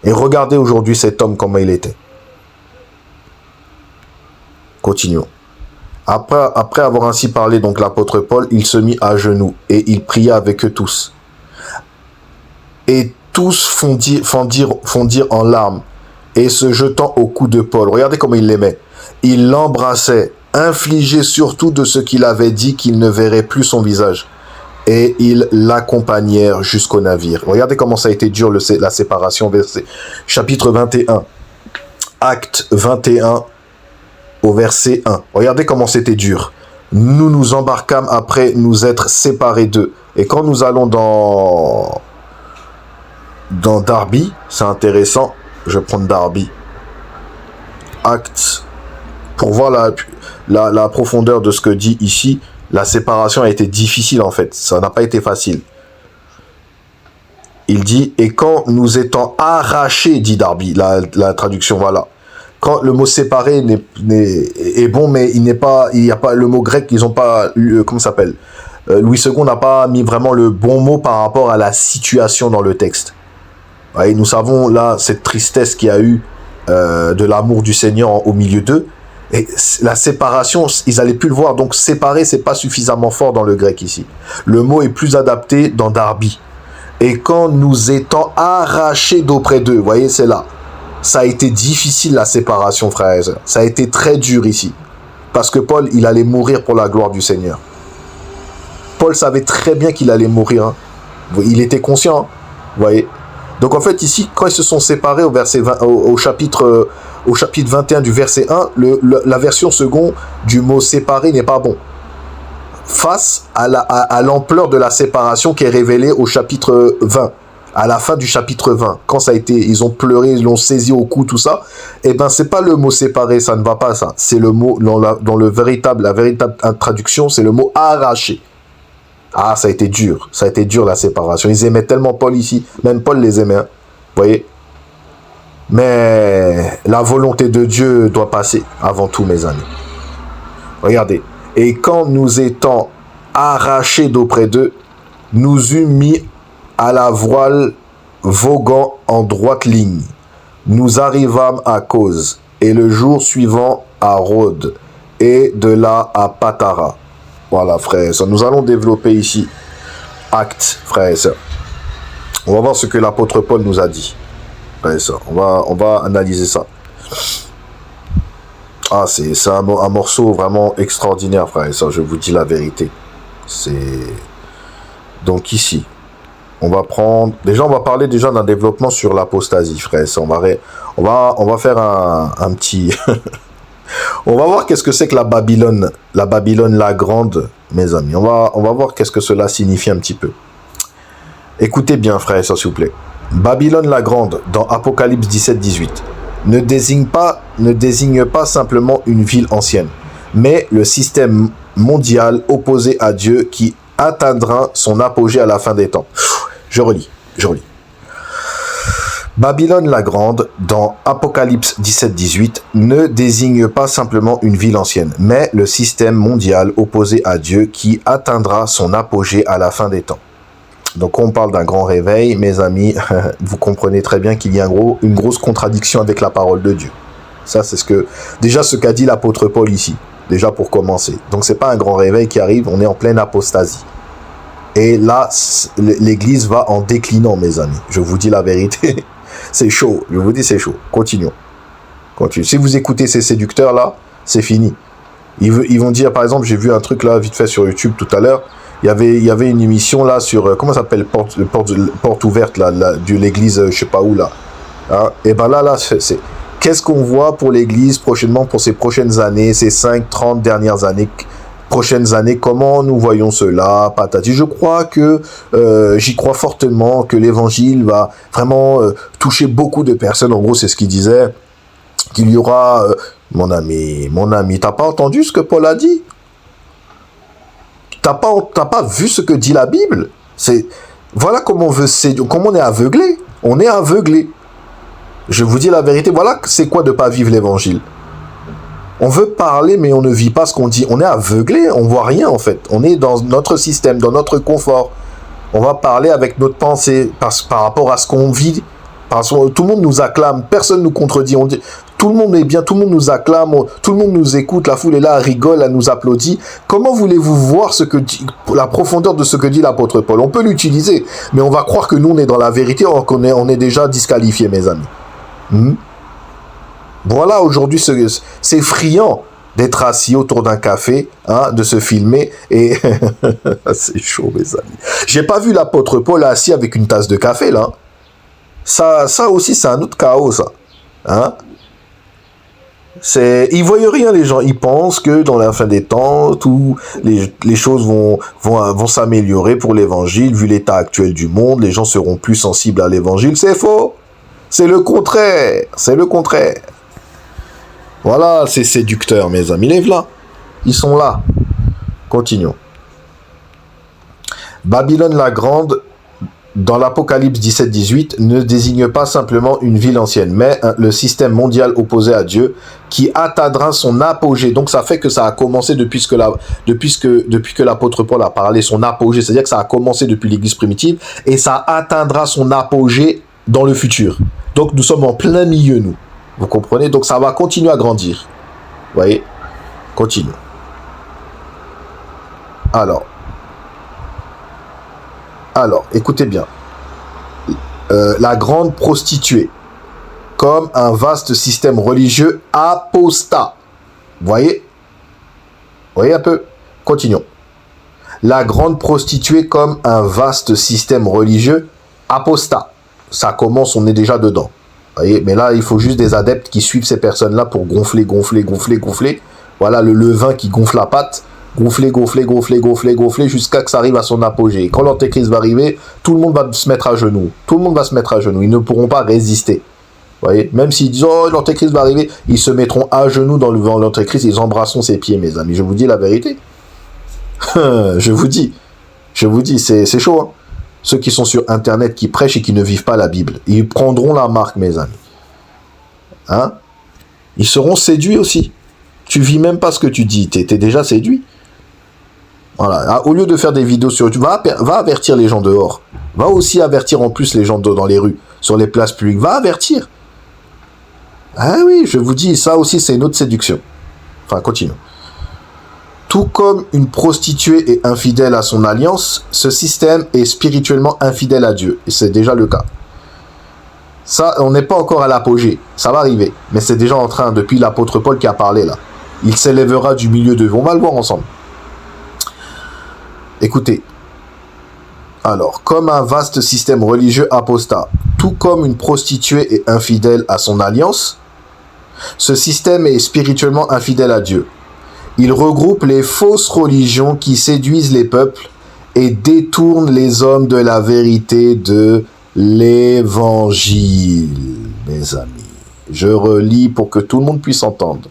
Et regardez aujourd'hui cet homme, comment il était. Continuons. Après avoir ainsi parlé, donc l'apôtre Paul, il se mit à genoux et il pria avec eux tous. Et tous fondirent en larmes et se jetant au cou de Paul. Regardez comment il l'aimait. Il l'embrassait, infligé surtout de ce qu'il avait dit qu'il ne verrait plus son visage. Et ils l'accompagnèrent jusqu'au navire. Regardez comment ça a été dur la séparation. Chapitre 21. Acte 21 au verset 1. Regardez comment c'était dur. Nous nous embarquâmes après nous être séparés d'eux. Et quand nous allons dans Darby, c'est intéressant. Je vais prendre Darby. Acte. Pour voir la profondeur de ce que dit ici. La séparation a été difficile en fait. Ça n'a pas été facile. Il dit, et quand nous étant arrachés, dit Darby, la traduction, voilà. Quand le mot séparé est bon, mais il n'y a pas le mot grec, ils n'ont pas, comment ça s'appelle, Louis II n'a pas mis vraiment le bon mot par rapport à la situation dans le texte. Et nous savons là cette tristesse qu'il y a eu de l'amour du Seigneur au milieu d'eux. Et la séparation, ils n'allaient plus le voir. Donc séparer, c'est pas suffisamment fort dans le grec ici. Le mot est plus adapté dans Darby. Et quand nous étant arrachés d'auprès d'eux, vous voyez, c'est là. Ça a été difficile la séparation, frères et sœurs. Ça a été très dur ici. Parce que Paul, il allait mourir pour la gloire du Seigneur. Paul savait très bien qu'il allait mourir. Hein. Il était conscient. Hein. Vous voyez. Donc en fait ici, quand ils se sont séparés au chapitre 21 du verset 1, la version seconde du mot séparé n'est pas bon. Face à l'ampleur de la séparation qui est révélée au chapitre 20, à la fin du chapitre 20, quand ça a été, ils ont pleuré, ils l'ont saisi au cou, tout ça, et ben c'est pas le mot séparé, ça ne va pas ça, c'est le mot, dans la véritable traduction, c'est le mot arraché. Ah, ça a été dur la séparation. Ils aimaient tellement Paul ici, même Paul les aimait, hein. Vous voyez. Mais la volonté de Dieu doit passer avant tout, mes amis. Regardez. Et quand nous étant arrachés d'auprès d'eux, nous eûmes mis à la voile voguant en droite ligne. Nous arrivâmes à Cause, et le jour suivant à Rhodes, et de là à Patara. Voilà, frères et sœurs. Nous allons développer ici Actes, frères et sœurs. On va voir ce que l'apôtre Paul nous a dit. Frères et sœurs. On va analyser ça. Ah, c'est un morceau vraiment extraordinaire, frères et sœurs. Je vous dis la vérité. Donc ici, on va prendre... Déjà, on va parler déjà d'un développement sur l'apostasie, frères et sœurs. On va faire un petit... On va voir qu'est-ce que c'est que la Babylone la grande, mes amis. On va voir qu'est-ce que cela signifie un petit peu. Écoutez bien, frères et sœurs, s'il vous plaît. Babylone la grande, dans Apocalypse 17-18, ne désigne pas simplement une ville ancienne, mais le système mondial opposé à Dieu qui atteindra son apogée à la fin des temps. Je relis. Babylone la Grande, dans Apocalypse 17-18, ne désigne pas simplement une ville ancienne, mais le système mondial opposé à Dieu qui atteindra son apogée à la fin des temps. Donc on parle d'un grand réveil, mes amis, vous comprenez très bien qu'il y a une grosse contradiction avec la parole de Dieu. Ça c'est ce qu'a dit l'apôtre Paul ici, déjà pour commencer. Donc c'est pas un grand réveil qui arrive, on est en pleine apostasie. Et là, l'église va en déclinant, mes amis. Je vous dis la vérité. C'est chaud, je vous dis c'est chaud. Continuons. Si vous écoutez ces séducteurs-là, c'est fini. Ils vont dire, par exemple, j'ai vu un truc là, vite fait sur YouTube tout à l'heure, il y avait une émission là sur, comment ça s'appelle, porte ouverte, là, de l'église, je sais pas où là. Hein? Et ben là, c'est... Qu'est-ce qu'on voit pour l'église prochainement, pour ces prochaines années, ces 5-30 dernières années, prochaines années, comment nous voyons cela, patati. Je crois que, j'y crois fortement que l'évangile va vraiment toucher beaucoup de personnes. En gros, c'est ce qu'il disait, qu'il y aura, mon ami, t'as pas entendu ce que Paul a dit? T'as pas vu ce que dit la Bible? Voilà comment comment on est aveuglé. On est aveuglé. Je vous dis la vérité, voilà c'est quoi de pas vivre l'évangile. On veut parler, mais on ne vit pas ce qu'on dit. On est aveuglé, on voit rien en fait. On est dans notre système, dans notre confort. On va parler avec notre pensée par rapport à ce qu'on vit. Tout le monde nous acclame, personne ne nous contredit. On dit, tout le monde est bien, tout le monde nous acclame, tout le monde nous écoute, la foule est là, rigole, elle nous applaudit. Comment voulez-vous voir la profondeur de ce que dit l'apôtre Paul? On peut l'utiliser, mais on va croire que nous, on est dans la vérité, alors qu'on on est déjà disqualifié, mes amis. Voilà, aujourd'hui, c'est friand d'être assis autour d'un café, hein, de se filmer, et c'est chaud, mes amis. J'ai pas vu l'apôtre Paul assis avec une tasse de café, là. Ça aussi, c'est un autre chaos, ça. Hein? Ils voient rien, les gens. Ils pensent que dans la fin des temps, les choses vont s'améliorer pour l'évangile. Vu l'état actuel du monde, les gens seront plus sensibles à l'évangile. C'est faux. C'est le contraire. C'est le contraire. Voilà, c'est séducteur, mes amis. Les voilà. Ils sont là. Continuons. Babylone la Grande, dans l'Apocalypse 17-18, ne désigne pas simplement une ville ancienne, mais le système mondial opposé à Dieu qui atteindra son apogée. Donc ça fait que ça a commencé depuis que l'apôtre Paul a parlé, son apogée, c'est-à-dire que ça a commencé depuis l'église primitive et ça atteindra son apogée dans le futur. Donc nous sommes en plein milieu, nous. Vous comprenez? Donc ça va continuer à grandir. Vous voyez? Continue. Alors, écoutez bien. La grande prostituée, comme un vaste système religieux apostat. Voyez un peu? Continuons. La grande prostituée comme un vaste système religieux apostat. Ça commence, on est déjà dedans. Voyez, mais là, il faut juste des adeptes qui suivent ces personnes-là pour gonfler. Voilà, le levain qui gonfle la pâte. Gonfler jusqu'à que ça arrive à son apogée. Quand l'antéchrist va arriver, tout le monde va se mettre à genoux. Ils ne pourront pas résister. Vous voyez, même s'ils disent, oh, l'antéchrist va arriver, ils se mettront à genoux devant l'antéchrist, ils embrasseront ses pieds, mes amis. Je vous dis la vérité. Je vous dis, c'est chaud, hein. Ceux qui sont sur Internet, qui prêchent et qui ne vivent pas la Bible, ils prendront la marque, mes amis. Hein? Ils seront séduits aussi. Tu vis même pas ce que tu dis, t'es déjà séduit. Voilà. Au lieu de faire des vidéos sur YouTube, va avertir les gens dehors. Va aussi avertir en plus les gens dans les rues, sur les places publiques. Va avertir. Ah oui, je vous dis, ça aussi c'est une autre séduction. Enfin, continue. Tout comme une prostituée est infidèle à son alliance, ce système est spirituellement infidèle à Dieu. Et c'est déjà le cas. Ça, on n'est pas encore à l'apogée. Ça va arriver. Mais c'est déjà en train, depuis l'apôtre Paul qui a parlé là. Il s'élèvera du milieu d'eux. On va le voir ensemble. Écoutez. Alors, comme un vaste système religieux apostat, tout comme une prostituée est infidèle à son alliance, ce système est spirituellement infidèle à Dieu. Il regroupe les fausses religions qui séduisent les peuples et détournent les hommes de la vérité de l'évangile, mes amis. Je relis pour que tout le monde puisse entendre.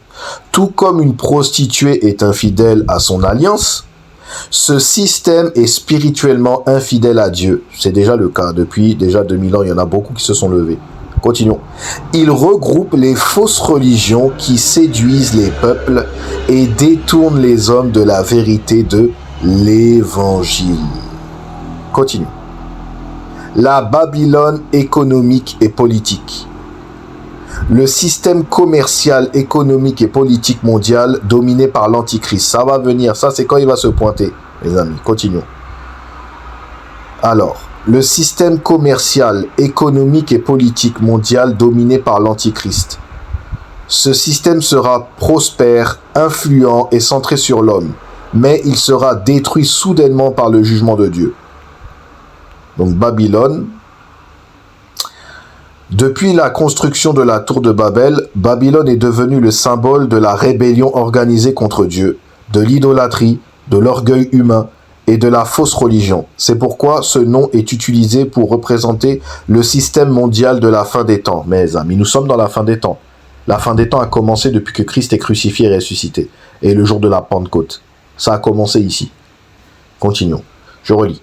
Tout comme une prostituée est infidèle à son alliance, ce système est spirituellement infidèle à Dieu. C'est déjà le cas. Depuis déjà 2000 ans, il y en a beaucoup qui se sont levés. Continuons. Il regroupe les fausses religions qui séduisent les peuples et détournent les hommes de la vérité de l'évangile. Continue. La Babylone économique et politique. Le système commercial, économique et politique mondial dominé par l'Antichrist. Ça va venir. Ça, c'est quand il va se pointer, les amis. Continuons. Alors, le système commercial, économique et politique mondial dominé par l'Antichrist. Ce système sera prospère, influent et centré sur l'homme, mais il sera détruit soudainement par le jugement de Dieu. Donc Babylone. Depuis la construction de la tour de Babel, Babylone est devenue le symbole de la rébellion organisée contre Dieu, de l'idolâtrie, de l'orgueil humain et de la fausse religion. C'est pourquoi ce nom est utilisé pour représenter le système mondial de la fin des temps. Mes amis, nous sommes dans la fin des temps. La fin des temps a commencé depuis que Christ est crucifié et ressuscité. Et le jour de la Pentecôte. Ça a commencé ici. Continuons. Je relis.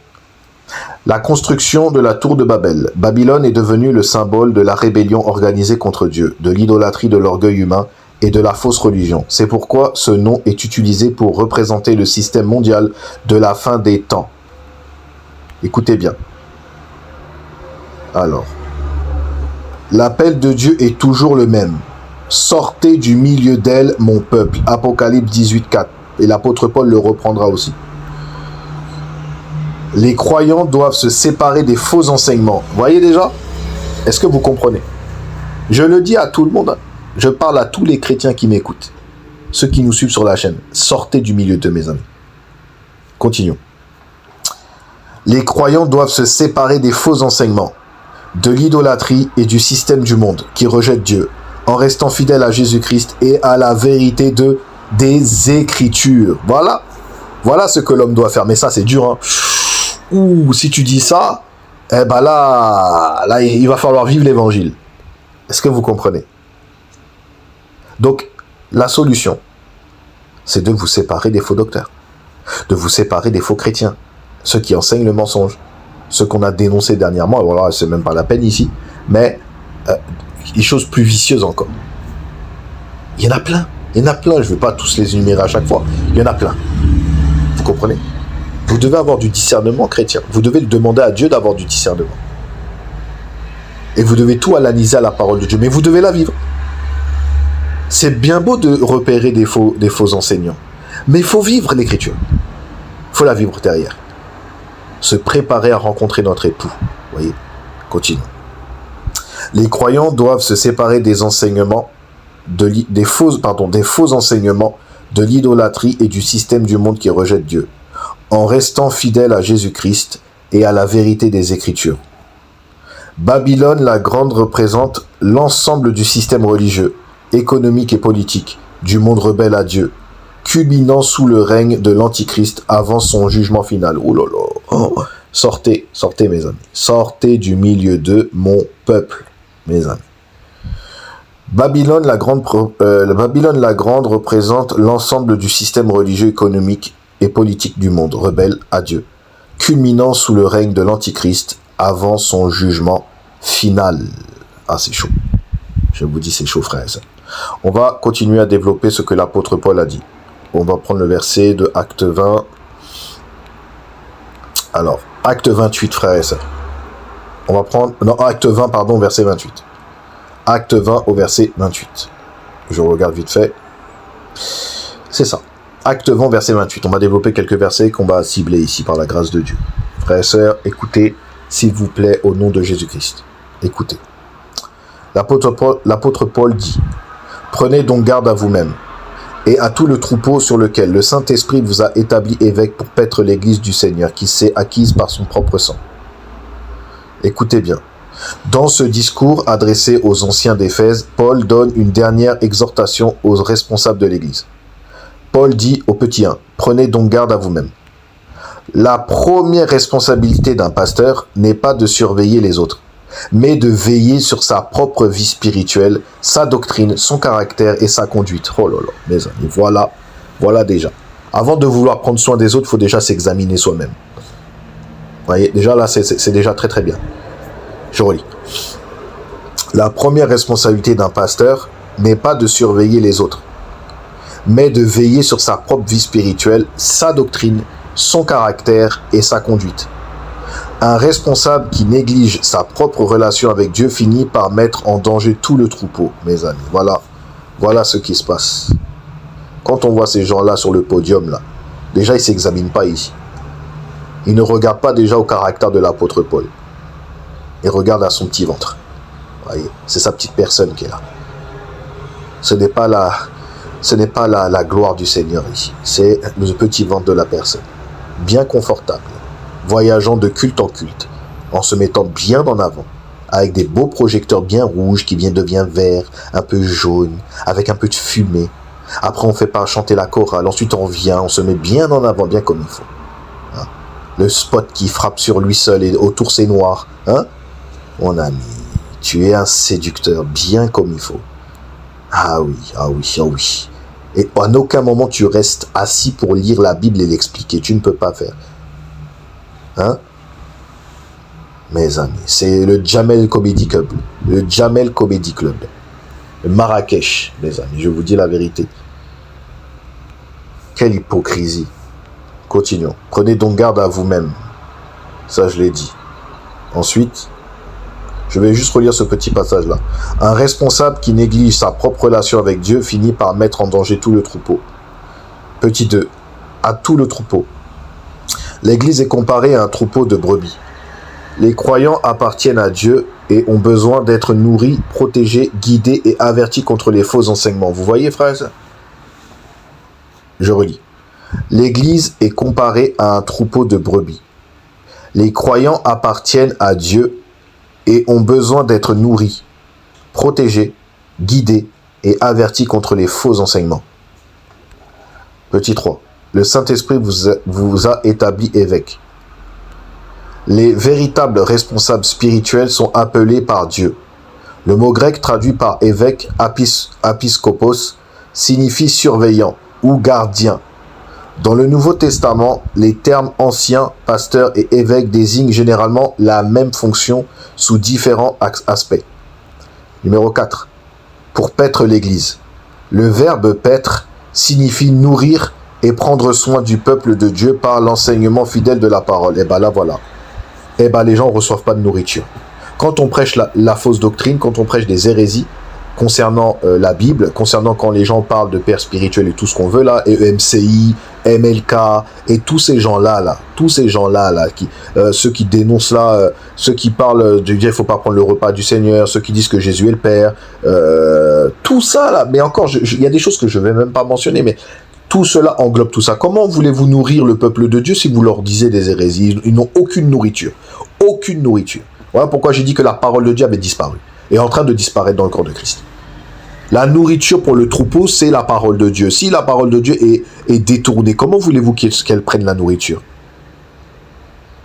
La construction de la tour de Babel. Babylone est devenue le symbole de la rébellion organisée contre Dieu, de l'idolâtrie, de l'orgueil humain et de la fausse religion. C'est pourquoi ce nom est utilisé pour représenter le système mondial de la fin des temps. Écoutez bien. Alors, l'appel de Dieu est toujours le même. Sortez du milieu d'elle, mon peuple. Apocalypse 18:4. Et l'apôtre Paul le reprendra aussi. Les croyants doivent se séparer des faux enseignements. Voyez déjà? Est-ce que vous comprenez? Je le dis à tout le monde. Je parle à tous les chrétiens qui m'écoutent. Ceux qui nous suivent sur la chaîne. Sortez du milieu de mes amis. Continuons. Les croyants doivent se séparer des faux enseignements, de l'idolâtrie et du système du monde qui rejette Dieu, en restant fidèles à Jésus-Christ et à la vérité des Écritures. Voilà ce que l'homme doit faire. Mais ça, c'est dur, hein. Ouh, si tu dis ça, eh ben là, il va falloir vivre l'évangile. Est-ce que vous comprenez? Donc, la solution, c'est de vous séparer des faux docteurs, de vous séparer des faux chrétiens, ceux qui enseignent le mensonge, ceux qu'on a dénoncés dernièrement. Voilà, c'est même pas la peine ici, mais des choses plus vicieuses encore. Il y en a plein. Je ne vais pas tous les énumérer à chaque fois. Il y en a plein. Vous comprenez? Vous devez avoir du discernement chrétien. Vous devez le demander à Dieu d'avoir du discernement. Et vous devez tout analyser à la parole de Dieu. Mais vous devez la vivre. C'est bien beau de repérer des faux enseignants. Mais il faut vivre l'écriture. Il faut la vivre derrière. Se préparer à rencontrer notre époux. Vous voyez? Continuons. Les croyants doivent se séparer des enseignements, des faux enseignements, de l'idolâtrie et du système du monde qui rejette Dieu, en restant fidèles à Jésus-Christ et à la vérité des Écritures. Babylone la Grande représente l'ensemble du système religieux, économique et politique du monde rebelle à Dieu, culminant sous le règne de l'Antichrist avant son jugement final. Oh là là. Oh. Sortez mes amis. Sortez du milieu de mon peuple, mes amis. Babylone la Grande représente l'ensemble du système religieux, économique et politique du monde rebelle à Dieu, culminant sous le règne de l'Antichrist avant son jugement final. Ah, c'est chaud. Je vous dis, c'est chaud, frère. On va continuer à développer ce que l'apôtre Paul a dit. On va prendre le verset de Acte 20. Alors, Acte 28, frère et sœurs. On va prendre... Non, Acte 20, pardon, verset 28. Acte 20 au verset 28. Je regarde vite fait. C'est ça. Acte 20, verset 28. On va développer quelques versets qu'on va cibler ici par la grâce de Dieu. Frères et sœurs, écoutez, s'il vous plaît, au nom de Jésus-Christ. Écoutez. L'apôtre Paul dit: « Prenez donc garde à vous-même et à tout le troupeau sur lequel le Saint-Esprit vous a établi évêque pour paître l'Église du Seigneur, qui s'est acquise par son propre sang. » Écoutez bien. Dans ce discours adressé aux anciens d'Éphèse, Paul donne une dernière exhortation aux responsables de l'Église. Paul dit au petit 1, « Prenez donc garde à vous-même. » La première responsabilité d'un pasteur n'est pas de surveiller les autres, mais de veiller sur sa propre vie spirituelle, sa doctrine, son caractère et sa conduite. Oh là là, mes amis, voilà déjà. Avant de vouloir prendre soin des autres, il faut déjà s'examiner soi-même. Vous voyez, déjà là, c'est déjà très très bien. Je relis. La première responsabilité d'un pasteur n'est pas de surveiller les autres, mais de veiller sur sa propre vie spirituelle, sa doctrine, son caractère et sa conduite. Un responsable qui néglige sa propre relation avec Dieu finit par mettre en danger tout le troupeau, mes amis. Voilà ce qui se passe. Quand on voit ces gens-là sur le podium, là, déjà, ils ne s'examinent pas ici. Ils ne regardent pas déjà au caractère de l'apôtre Paul. Ils regardent à son petit ventre. Voyez, c'est sa petite personne qui est là. Ce n'est pas la gloire du Seigneur ici. C'est le petit ventre de la personne. Bien confortable. Voyageant de culte en culte, en se mettant bien en avant, avec des beaux projecteurs bien rouges qui deviennent verts, un peu jaunes, avec un peu de fumée. Après, on fait pas chanter la chorale, ensuite on vient, on se met bien en avant, bien comme il faut. Hein? Le spot qui frappe sur lui seul et autour c'est noir. Hein? Mon ami, tu es un séducteur, bien comme il faut. Ah oui. Et en aucun moment tu restes assis pour lire la Bible et l'expliquer, tu ne peux pas faire. Hein? Mes amis, c'est le Jamel Comedy Club. Le Jamel Comedy Club. Marrakech, mes amis, je vous dis la vérité. Quelle hypocrisie. Continuons. Prenez donc garde à vous-même. Ça, je l'ai dit. Ensuite, je vais juste relire ce petit passage-là. Un responsable qui néglige sa propre relation avec Dieu finit par mettre en danger tout le troupeau. Petit 2. À tout le troupeau. L'Église est comparée à un troupeau de brebis. Les croyants appartiennent à Dieu et ont besoin d'être nourris, protégés, guidés et avertis contre les faux enseignements. Vous voyez, frères? Je relis. L'Église est comparée à un troupeau de brebis. Les croyants appartiennent à Dieu et ont besoin d'être nourris, protégés, guidés et avertis contre les faux enseignements. Petit 3. Le Saint-Esprit vous a établi évêque. Les véritables responsables spirituels sont appelés par Dieu. Le mot grec traduit par évêque, apiskopos, signifie surveillant ou gardien. Dans le Nouveau Testament, les termes ancien, pasteur et évêque désignent généralement la même fonction sous différents aspects. Numéro 4. Pour paître l'Église. Le verbe paître signifie nourrir et prendre soin du peuple de Dieu par l'enseignement fidèle de la parole. Et bien là, voilà. Et bien les gens ne reçoivent pas de nourriture. Quand on prêche la fausse doctrine, quand on prêche des hérésies concernant la Bible, concernant quand les gens parlent de père spirituel et tout ce qu'on veut là, et EMCI, MLK, et tous ces gens-là, ceux qui dénoncent là, ceux qui parlent de dire il ne faut pas prendre le repas du Seigneur, ceux qui disent que Jésus est le Père, tout ça là, mais encore, il y a des choses que je ne vais même pas mentionner, mais tout cela englobe tout ça. Comment voulez-vous nourrir le peuple de Dieu si vous leur disiez des hérésies? Ils n'ont aucune nourriture. Aucune nourriture. Voilà pourquoi j'ai dit que la parole de Dieu avait disparu. Et est en train de disparaître dans le corps de Christ. La nourriture pour le troupeau, c'est la parole de Dieu. Si la parole de Dieu est détournée, comment voulez-vous qu'elle prenne la nourriture?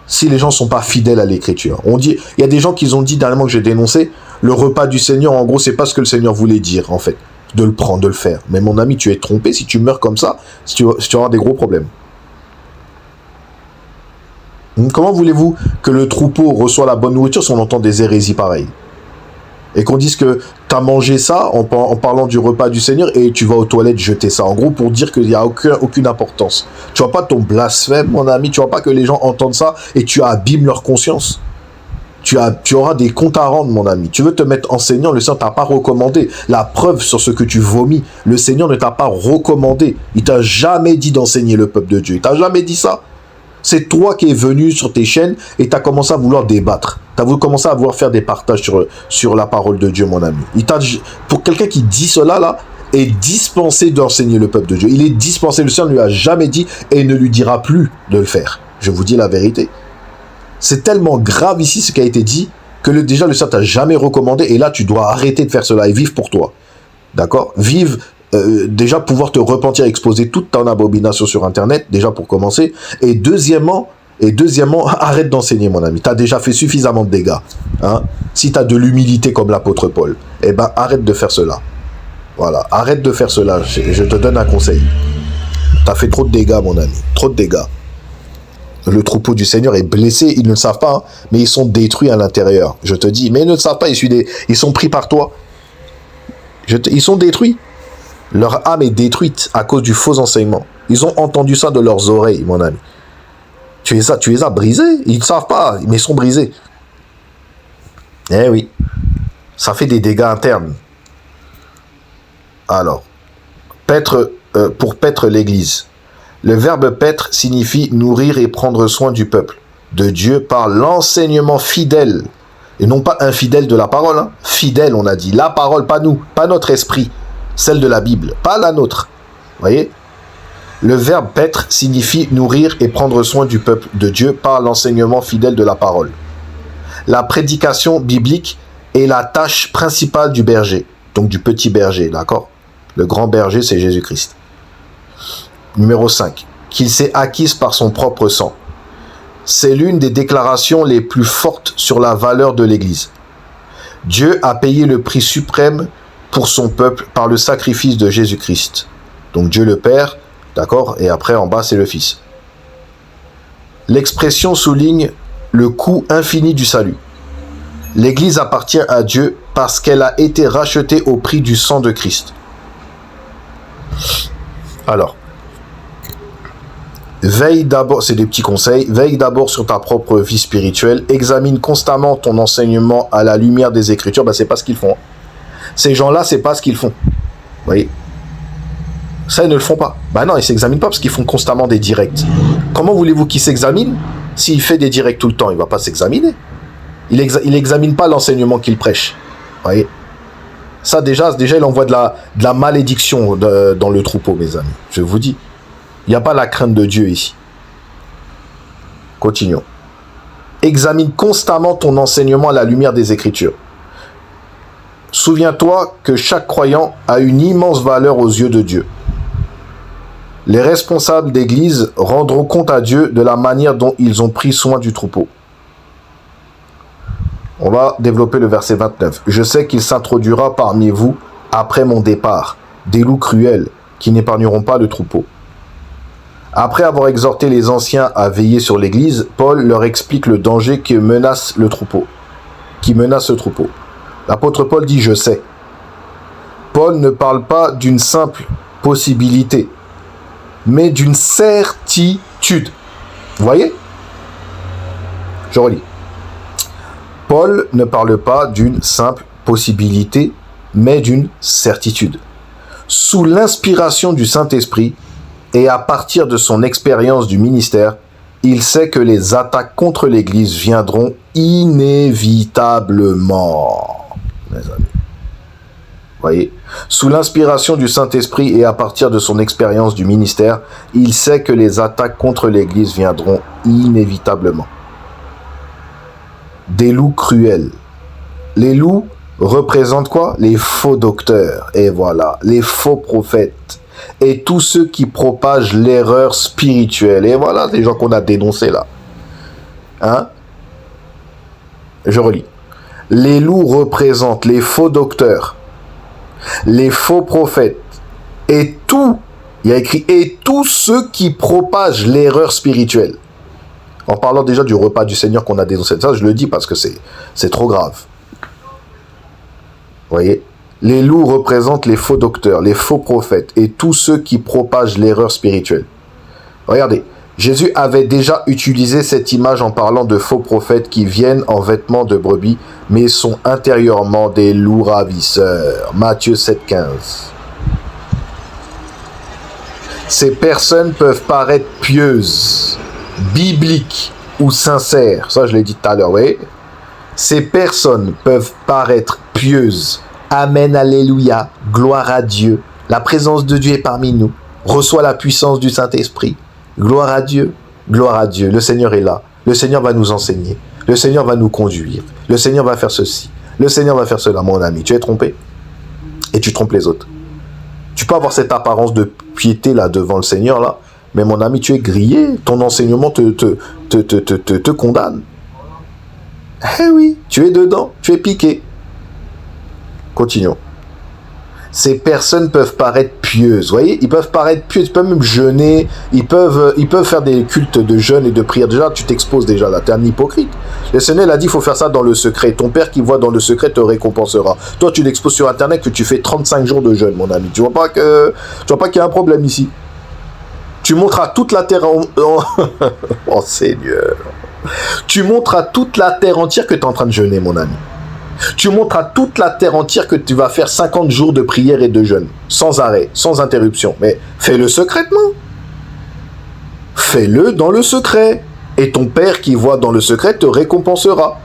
Si les gens ne sont pas fidèles à l'écriture. Il y a des gens qui ont dit dernièrement que j'ai dénoncé, le repas du Seigneur, en gros, c'est pas ce que le Seigneur voulait dire, en fait. De le prendre, de le faire. Mais mon ami, tu es trompé. Si tu meurs comme ça, tu auras des gros problèmes. Comment voulez-vous que le troupeau reçoit la bonne nourriture si on entend des hérésies pareilles? Et qu'on dise que tu as mangé ça en parlant du repas du Seigneur et tu vas aux toilettes jeter ça. En gros, pour dire qu'il n'y a aucune importance. Tu vois pas ton blasphème, mon ami. Tu vois pas que les gens entendent ça et tu abîmes leur conscience. Tu auras des comptes à rendre, mon ami. Tu veux te mettre enseignant, le Seigneur t'a pas recommandé. La preuve sur ce que tu vomis, le Seigneur ne t'a pas recommandé. Il t'a jamais dit d'enseigner le peuple de Dieu. Il t'a jamais dit ça. C'est toi qui es venu sur tes chaînes et tu as commencé à vouloir débattre. Tu as commencé à vouloir faire des partages sur la parole de Dieu, mon ami. Pour quelqu'un qui dit cela, là, est dispensé d'enseigner le peuple de Dieu. Il est dispensé. Le Seigneur ne lui a jamais dit et ne lui dira plus de le faire. Je vous dis la vérité. C'est tellement grave ici ce qui a été dit que déjà le Seigneur t'a jamais recommandé et là tu dois arrêter de faire cela et vivre pour toi. D'accord? Vive, déjà pouvoir te repentir, exposer toute ton abomination sur Internet, déjà pour commencer. Et deuxièmement, arrête d'enseigner, mon ami. Tu as déjà fait suffisamment de dégâts. Hein? Si tu as de l'humilité comme l'apôtre Paul, eh ben arrête de faire cela. Voilà, arrête de faire cela. Je te donne un conseil. Tu as fait trop de dégâts, mon ami. Trop de dégâts. Le troupeau du Seigneur est blessé, ils ne le savent pas, hein, mais ils sont détruits à l'intérieur. Je te dis, mais ils ne le savent pas, ils sont pris par toi. Ils sont détruits. Leur âme est détruite à cause du faux enseignement. Ils ont entendu ça de leurs oreilles, mon ami. Tu les as brisés. Ils ne savent pas, mais ils sont brisés. Eh oui, ça fait des dégâts internes. Alors, pour paître l'Église. Le verbe paître signifie nourrir et prendre soin du peuple de Dieu par l'enseignement fidèle. Et non pas infidèle de la parole. Hein. Fidèle, on a dit. La parole, pas nous. Pas notre esprit. Celle de la Bible. Pas la nôtre. Vous voyez? Le verbe paître signifie nourrir et prendre soin du peuple de Dieu par l'enseignement fidèle de la parole. La prédication biblique est la tâche principale du berger. Donc du petit berger, d'accord? Le grand berger, c'est Jésus-Christ. Numéro 5. Qu'il s'est acquise par son propre sang. C'est l'une des déclarations les plus fortes sur la valeur de l'Église. Dieu a payé le prix suprême pour son peuple par le sacrifice de Jésus-Christ. Donc Dieu le Père, d'accord, et après en bas c'est le Fils. L'expression souligne le coût infini du salut. L'Église appartient à Dieu parce qu'elle a été rachetée au prix du sang de Christ. Alors, veille d'abord, c'est des petits conseils, veille d'abord sur ta propre vie spirituelle, examine constamment ton enseignement à la lumière des Écritures. C'est pas ce qu'ils font. Ces gens-là, c'est pas ce qu'ils font. Vous voyez ? Ça, ils ne le font pas. Non, ils s'examinent pas parce qu'ils font constamment des directs. Comment voulez-vous qu'ils s'examinent s'il fait des directs tout le temps? Il va pas s'examiner. Il examine pas l'enseignement qu'il prêche. Vous voyez? Ça, déjà, il envoie de la malédiction dans le troupeau, mes amis. Je vous dis. Il n'y a pas la crainte de Dieu ici. Continuons. Examine constamment ton enseignement à la lumière des Écritures. Souviens-toi que chaque croyant a une immense valeur aux yeux de Dieu. Les responsables d'église rendront compte à Dieu de la manière dont ils ont pris soin du troupeau. On va développer le verset 29. Je sais qu'il s'introduira parmi vous après mon départ, des loups cruels qui n'épargneront pas le troupeau. Après avoir exhorté les anciens à veiller sur l'église, Paul leur explique le danger qui menace le troupeau. L'apôtre Paul dit « Je sais ». Paul ne parle pas d'une simple possibilité, mais d'une certitude. Vous voyez? Je relis. Paul ne parle pas d'une simple possibilité, mais d'une certitude. Sous l'inspiration du Saint-Esprit et à partir de son expérience du ministère, il sait que les attaques contre l'Église viendront inévitablement. Mes amis. Voyez, sous l'inspiration du Saint-Esprit et à partir de son expérience du ministère, il sait que les attaques contre l'Église viendront inévitablement. Des loups cruels. Les loups représentent quoi? Les faux docteurs. Et voilà, les faux prophètes. Et tous ceux qui propagent l'erreur spirituelle. Et voilà, les gens qu'on a dénoncés là. Hein? Je relis. Les loups représentent les faux docteurs, les faux prophètes, et tout, il y a écrit, et tous ceux qui propagent l'erreur spirituelle. En parlant déjà du repas du Seigneur qu'on a dénoncé, ça je le dis parce que c'est trop grave. Vous voyez? Les loups représentent les faux docteurs, les faux prophètes, et tous ceux qui propagent l'erreur spirituelle. Regardez, Jésus avait déjà utilisé cette image en parlant de faux prophètes qui viennent en vêtements de brebis, mais sont intérieurement des loups ravisseurs. Matthieu 7,15. Ces personnes peuvent paraître pieuses, bibliques ou sincères. Ça, je l'ai dit tout à l'heure, vous voyez? Ces personnes peuvent paraître pieuses. Amen, alléluia, gloire à Dieu. La présence de Dieu est parmi nous. Reçois la puissance du Saint-Esprit. Gloire à Dieu, gloire à Dieu. Le Seigneur est là. Le Seigneur va nous enseigner. Le Seigneur va nous conduire. Le Seigneur va faire ceci. Le Seigneur va faire cela, mon ami. Tu es trompé. Et tu trompes les autres. Tu peux avoir cette apparence de piété là devant le Seigneur là, mais mon ami, tu es grillé. Ton enseignement te condamne. Eh oui, tu es dedans. Tu es piqué. Continuons. Ces personnes peuvent paraître pieuses, vous voyez, ils peuvent paraître pieuses, ils peuvent même jeûner, ils peuvent faire des cultes de jeûne et de prière. Déjà, tu t'exposes déjà là, tu es un hypocrite. Le Seigneur a dit, il faut faire ça dans le secret. Ton Père qui voit dans le secret te récompensera. Toi, tu l'exposes sur Internet que tu fais 35 jours de jeûne, mon ami. Tu vois pas qu'il y a un problème ici. Tu montres à toute la terre oh Seigneur. Tu montres à toute la terre entière que tu es en train de jeûner, mon ami. Tu montres à toute la terre entière que tu vas faire 50 jours de prière et de jeûne, sans arrêt, sans interruption. Mais fais-le secrètement. Fais-le dans le secret. Et ton Père qui voit dans le secret te récompensera.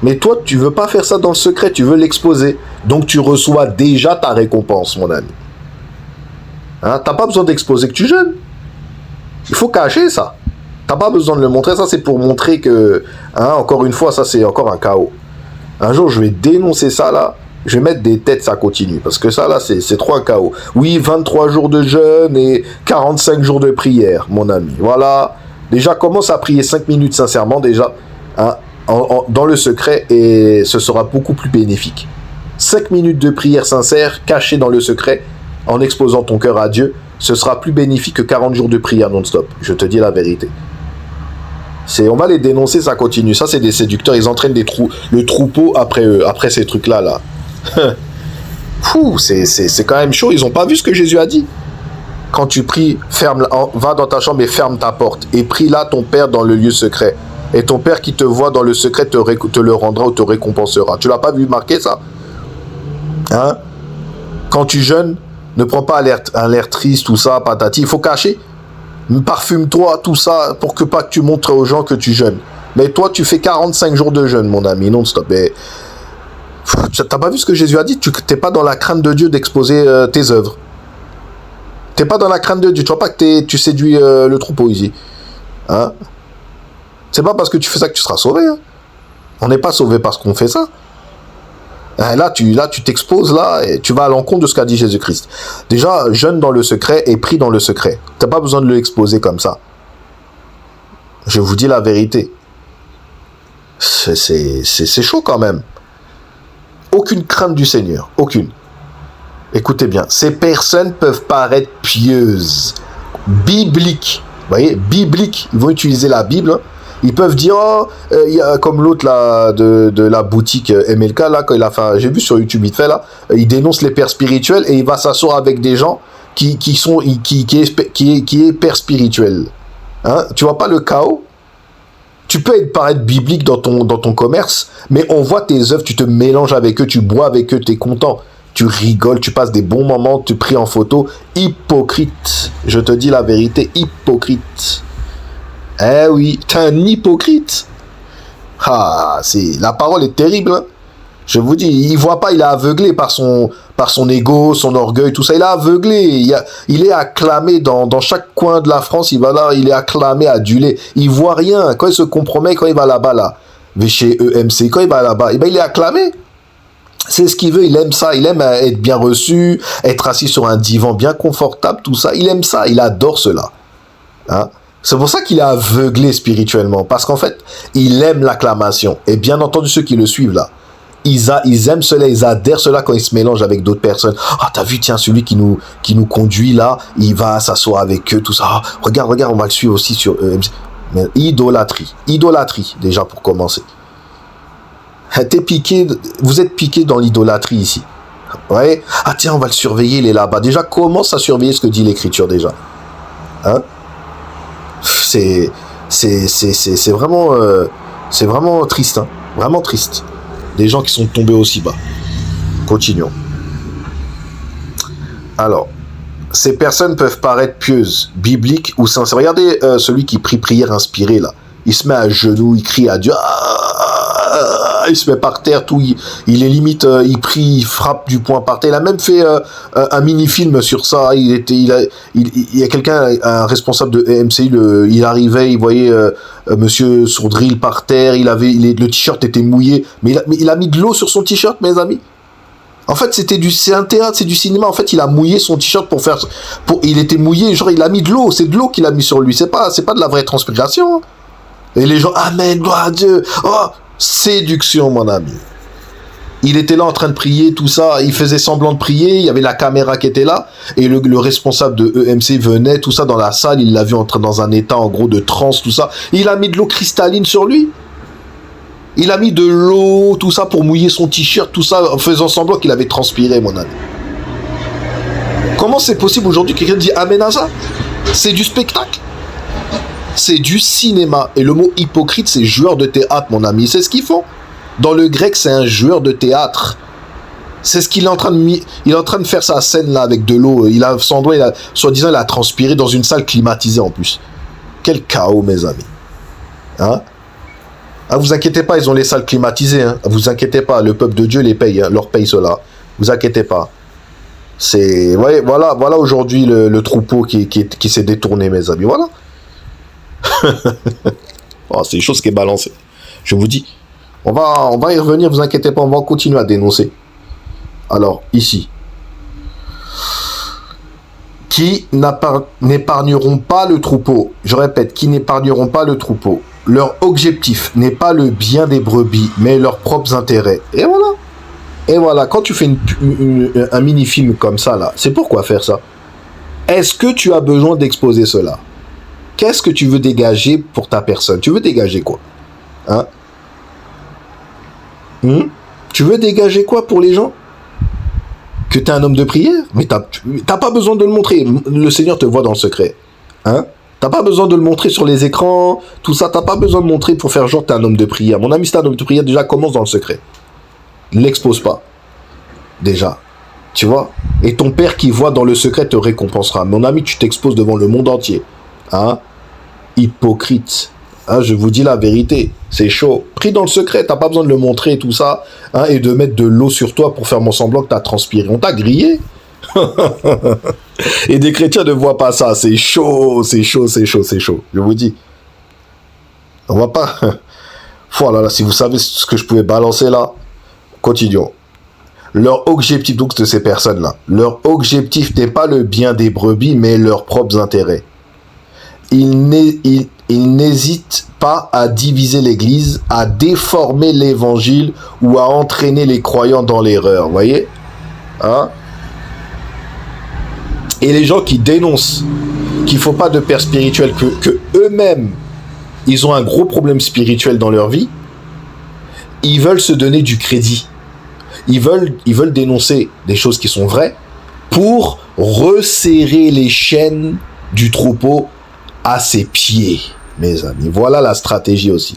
Mais toi, tu veux pas faire ça dans le secret, tu veux l'exposer. Donc tu reçois déjà ta récompense, mon ami. Hein, t'as pas besoin d'exposer que tu jeûnes. Il faut cacher ça. T'as pas besoin de le montrer. Ça, c'est pour montrer que, hein, encore une fois, ça, c'est encore un chaos. Un jour, je vais dénoncer ça, là. Je vais mettre des têtes, ça continue. Parce que ça, là, c'est trop un chaos. Oui, 23 jours de jeûne et 45 jours de prière, mon ami. Voilà. Déjà, commence à prier 5 minutes sincèrement, déjà, hein, dans le secret, et ce sera beaucoup plus bénéfique. 5 minutes de prière sincère, cachée dans le secret, en exposant ton cœur à Dieu, ce sera plus bénéfique que 40 jours de prière non-stop. Je te dis la vérité. On va les dénoncer, ça continue. Ça, c'est des séducteurs. Ils entraînent le troupeau après eux, après ces trucs-là. Là. Fou, c'est quand même chaud. Ils n'ont pas vu ce que Jésus a dit. Quand tu pries, va dans ta chambre et ferme ta porte. Et prie là ton Père dans le lieu secret. Et ton Père qui te voit dans le secret te le rendra ou te récompensera. Tu l'as pas vu marquer ça? Hein? Quand tu jeûnes, ne prends pas un l'air triste, tout ça, patati. Il faut cacher. Parfume-toi, tout ça, pour que pas que tu montres aux gens que tu jeûnes. Mais toi, tu fais 45 jours de jeûne, mon ami, non-stop. Mais t'as pas vu ce que Jésus a dit? Tu n'es pas dans la crainte de Dieu d'exposer tes œuvres. T'es pas dans la crainte de Dieu. Tu vois pas que tu séduis le troupeau ici. Hein? C'est pas parce que tu fais ça que tu seras sauvé. Hein? On n'est pas sauvé parce qu'on fait ça. Là, tu t'exposes là et tu vas à l'encontre de ce qu'a dit Jésus-Christ. Déjà, jeûne dans le secret et prie dans le secret. T'as pas besoin de l'exposer comme ça. Je vous dis la vérité. C'est chaud quand même. Aucune crainte du Seigneur. Aucune. Écoutez bien. Ces personnes peuvent paraître pieuses. Bibliques. Vous voyez, bibliques. Ils vont utiliser la Bible. Ils peuvent dire, comme l'autre là de la boutique MLK là, quand il a fait, j'ai vu sur YouTube vite fait là, il dénonce les pères spirituels et il va s'asseoir avec des gens qui est père spirituel. Hein? Tu vois pas le chaos? Tu peux paraître biblique dans ton commerce, mais on voit tes œuvres, tu te mélanges avec eux, tu bois avec eux, tu es content, tu rigoles, tu passes des bons moments, tu pries en photo. Hypocrite. Je te dis la vérité, hypocrite. Eh oui, t'es un hypocrite. Ah, la parole est terrible. Hein. Je vous dis, il voit pas, il est aveuglé par son ego, son orgueil, tout ça. Il est aveuglé. Il est acclamé dans chaque coin de la France. Il va là, il est acclamé, adulé. Il voit rien. Quand il se compromet, quand il va là-bas, là, chez EMC, quand il va là-bas, eh ben, il est acclamé. C'est ce qu'il veut, il aime ça. Il aime être bien reçu, être assis sur un divan bien confortable, tout ça. Il aime ça, il adore cela. Hein? C'est pour ça qu'il est aveuglé spirituellement, parce qu'en fait, il aime l'acclamation. Et bien entendu, ceux qui le suivent là, ils aiment cela, ils adhèrent cela quand ils se mélangent avec d'autres personnes. Ah, t'as vu, tiens, celui qui nous conduit là, il va s'asseoir avec eux, tout ça. Ah, regarde, on va le suivre aussi sur mais idolâtrie, déjà pour commencer. Vous êtes piqué dans l'idolâtrie ici. Ouais. Ah tiens, on va le surveiller, il est là-bas. Déjà, commence à surveiller ce que dit l'Écriture déjà. Hein? C'est vraiment triste, hein. Vraiment triste. Des gens qui sont tombés aussi bas. Continuons. Alors, ces personnes peuvent paraître pieuses, bibliques ou sincères. Regardez celui qui prie prière inspirée là. Il se met à genoux, il crie à Dieu. Il se met par terre, tout. Il est limite, il prie, il frappe du poing par terre. Il a même fait un mini-film sur ça. Il y a quelqu'un, un responsable de EMCI, il arrivait, il voyait Monsieur Sourdril par terre. Le t-shirt était mouillé, mais il a mis de l'eau sur son t-shirt, mes amis. En fait, c'est un théâtre, c'est du cinéma. En fait, il a mouillé son t-shirt il était mouillé, genre il a mis de l'eau. C'est de l'eau qu'il a mis sur lui. C'est pas de la vraie transpiration. Hein. Et les gens, amen, gloire à Dieu. Oh, séduction, mon ami. Il était là en train de prier, tout ça. Il faisait semblant de prier. Il y avait la caméra qui était là. Et le responsable de EMC venait, tout ça, dans la salle. Il l'a vu entrer dans un état, en gros, de transe, tout ça. Il a mis de l'eau cristalline sur lui. Il a mis de l'eau, tout ça, pour mouiller son t-shirt, tout ça, en faisant semblant qu'il avait transpiré, mon ami. Comment c'est possible aujourd'hui que quelqu'un dit amen à ça? C'est du spectacle. C'est du cinéma. Et le mot hypocrite, c'est joueur de théâtre, mon ami. C'est ce qu'ils font. Dans le grec, c'est un joueur de théâtre. C'est ce qu'il est en train de... Il est en train de faire sa scène, là, avec de l'eau. Soi-disant, il a transpiré dans une salle climatisée, en plus. Quel chaos, mes amis. Hein? Ah, vous inquiétez pas, ils ont les salles climatisées. Hein. Vous inquiétez pas, le peuple de Dieu les paye. Hein, leur paye cela. Vous inquiétez pas. Voilà aujourd'hui le troupeau qui s'est détourné, mes amis. Voilà. Oh, c'est une chose qui est balancée. Je vous dis, on va y revenir, vous inquiétez pas, on va continuer à dénoncer. Alors, ici. Qui n'épargneront pas le troupeau. Je répète, qui n'épargneront pas le troupeau. Leur objectif n'est pas le bien des brebis, mais leurs propres intérêts. Et voilà. Et voilà, quand tu fais un mini-film comme ça, là, c'est pourquoi faire ça? Est-ce que tu as besoin d'exposer cela? qu'est-ce que tu veux dégager pour ta personne? Tu veux dégager quoi? Hein? Tu veux dégager quoi pour les gens? Que tu es un homme de prière? Mais t'as pas besoin de le montrer. Le Seigneur te voit dans le secret. Hein? T'as pas besoin de le montrer sur les écrans, tout ça. T'as pas besoin de montrer pour faire genre t'es un homme de prière. Mon ami, si t'es un homme de prière, déjà commence dans le secret. L'expose pas. Déjà. Tu vois? Et ton père qui voit dans le secret te récompensera. Mon ami, tu t'exposes devant le monde entier. Hein? Hypocrite. Hein, je vous dis la vérité, c'est chaud. Pris dans le secret, t'as pas besoin de le montrer, tout ça, hein, et de mettre de l'eau sur toi pour faire mon semblant que t'as transpiré. On t'a grillé. Et des chrétiens ne voient pas ça. C'est chaud, c'est chaud, c'est chaud, c'est chaud. Je vous dis. On va pas... Voilà, si vous savez ce que je pouvais balancer là, continuons. Leur objectif, donc, de ces personnes-là, leur objectif n'est pas le bien des brebis, mais leurs propres intérêts. Ils n'hésitent pas à diviser l'Église, à déformer l'Évangile ou à entraîner les croyants dans l'erreur. Vous voyez? Hein? Et les gens qui dénoncent qu'il ne faut pas de père spirituel, que eux-mêmes, ils ont un gros problème spirituel dans leur vie, ils veulent se donner du crédit. Ils veulent dénoncer des choses qui sont vraies pour resserrer les chaînes du troupeau à ses pieds, mes amis. Voilà la stratégie aussi.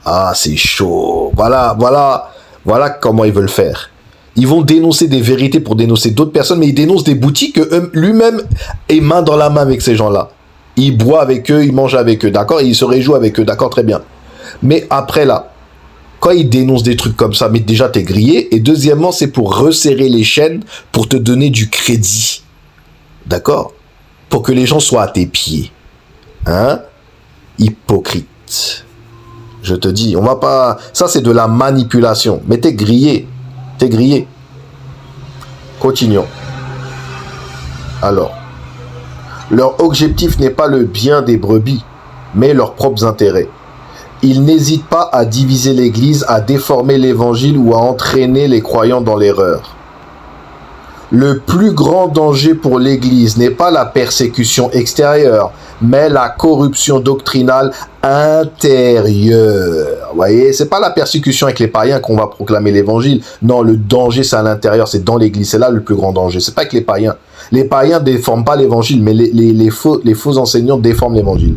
Ah, c'est chaud. Voilà comment ils veulent faire. Ils vont dénoncer des vérités pour dénoncer d'autres personnes, mais ils dénoncent des boutiques que lui-même est main dans la main avec ces gens-là. Il boit avec eux, il mange avec eux, d'accord? Et il se réjouit avec eux, d'accord? Très bien. Mais après là, quand ils dénoncent des trucs comme ça, mais déjà t'es grillé. Et deuxièmement, c'est pour resserrer les chaînes, pour te donner du crédit. D'accord? Pour que les gens soient à tes pieds. Hein? Hypocrite. Je te dis, on va pas... Ça, c'est de la manipulation. Mais t'es grillé. T'es grillé. Continuons. Alors, leur objectif n'est pas le bien des brebis, mais leurs propres intérêts. Ils n'hésitent pas à diviser l'Église, à déformer l'Évangile ou à entraîner les croyants dans l'erreur. Le plus grand danger pour l'Église n'est pas la persécution extérieure, mais la corruption doctrinale intérieure. Vous voyez, c'est pas la persécution avec les païens qu'on va proclamer l'Évangile. Non, le danger, c'est à l'intérieur, c'est dans l'Église. C'est là le plus grand danger. C'est pas avec les païens. Les païens ne déforment pas l'Évangile, mais les faux enseignants déforment l'Évangile.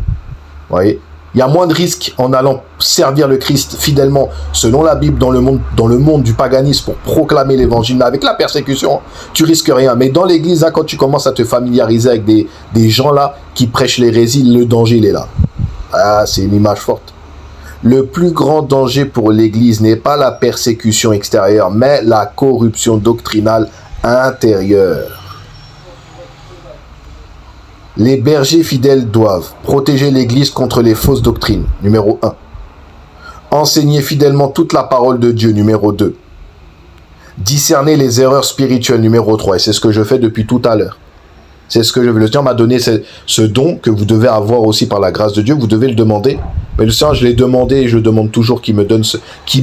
Vous voyez? Il y a moins de risques en allant servir le Christ fidèlement selon la Bible dans le monde du paganisme pour proclamer l'évangile. Mais avec la persécution, tu risques rien. Mais dans l'église, là, quand tu commences à te familiariser avec des gens là qui prêchent l'hérésie, le danger il est là. Ah, c'est une image forte. Le plus grand danger pour l'église n'est pas la persécution extérieure, mais la corruption doctrinale intérieure. Les bergers fidèles doivent protéger l'Église contre les fausses doctrines, numéro 1. Enseigner fidèlement toute la parole de Dieu, numéro 2. Discerner les erreurs spirituelles, numéro 3. Et c'est ce que je fais depuis tout à l'heure. C'est ce que je veux. Le Seigneur m'a donné ce don que vous devez avoir aussi par la grâce de Dieu. Vous devez le demander. Mais le Seigneur, je l'ai demandé et je demande toujours qu'il me donne qui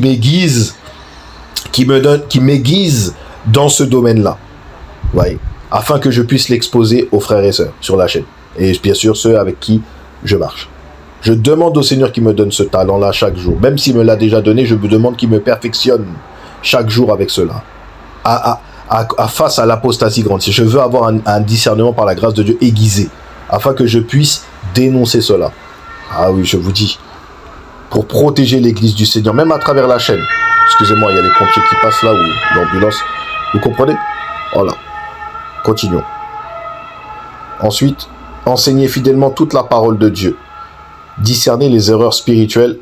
m'aiguise dans ce domaine-là. Vous voyez, afin que je puisse l'exposer aux frères et sœurs sur la chaîne. Et bien sûr, ceux avec qui je marche. Je demande au Seigneur qu'il me donne ce talent-là chaque jour. Même s'il me l'a déjà donné, je me demande qu'il me perfectionne chaque jour avec cela. Face à l'apostasie grande. Je veux avoir un discernement par la grâce de Dieu aiguisé. Afin que je puisse dénoncer cela. Ah oui, je vous dis. Pour protéger l'église du Seigneur, même à travers la chaîne. Excusez-moi, il y a les pompiers qui passent là, ou l'ambulance. Vous comprenez? Voilà. Continuons. Ensuite, enseigner fidèlement toute la parole de Dieu. Discerner les erreurs spirituelles.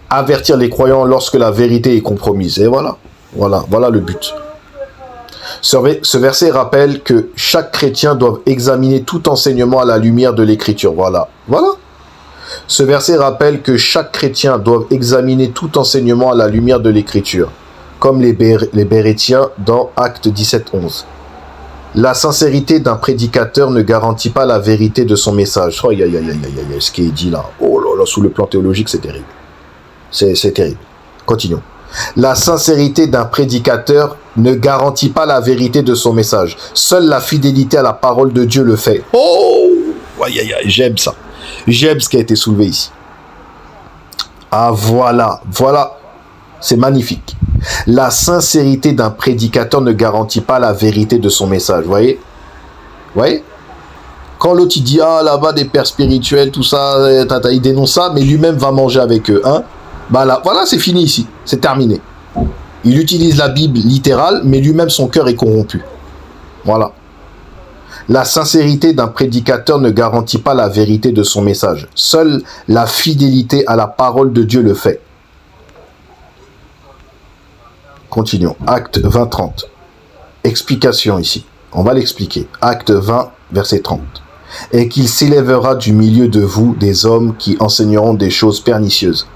Avertir les croyants lorsque la vérité est compromise. Et voilà le but. Ce verset rappelle que chaque chrétien doit examiner tout enseignement à la lumière de l'Écriture. Voilà. Ce verset rappelle que chaque chrétien doit examiner tout enseignement à la lumière de l'Écriture, comme les Bérétiens dans Actes 17:11. La sincérité d'un prédicateur ne garantit pas la vérité de son message. Oh, ce qui est dit là. Oh là là, sous le plan théologique, c'est terrible. C'est terrible. Continuons. La sincérité d'un prédicateur ne garantit pas la vérité de son message. Seule la fidélité à la parole de Dieu le fait. Oh, j'aime ça. J'aime ce qui a été soulevé ici. Ah voilà, voilà, c'est magnifique. La sincérité d'un prédicateur ne garantit pas la vérité de son message, voyez? Voyez? Quand l'autre il dit ah là-bas des pères spirituels, tout ça, il dénonce ça, mais lui-même va manger avec eux, hein? Bah là, voilà, c'est fini ici, c'est terminé. Il utilise la Bible littérale, mais lui-même son cœur est corrompu. Voilà. La sincérité d'un prédicateur ne garantit pas la vérité de son message. Seule la fidélité à la parole de Dieu le fait. Continuons. Acte 20-30. Explication ici. On va l'expliquer. Acte 20, verset 30. Et qu'il s'élèvera du milieu de vous des hommes qui enseigneront des choses pernicieuses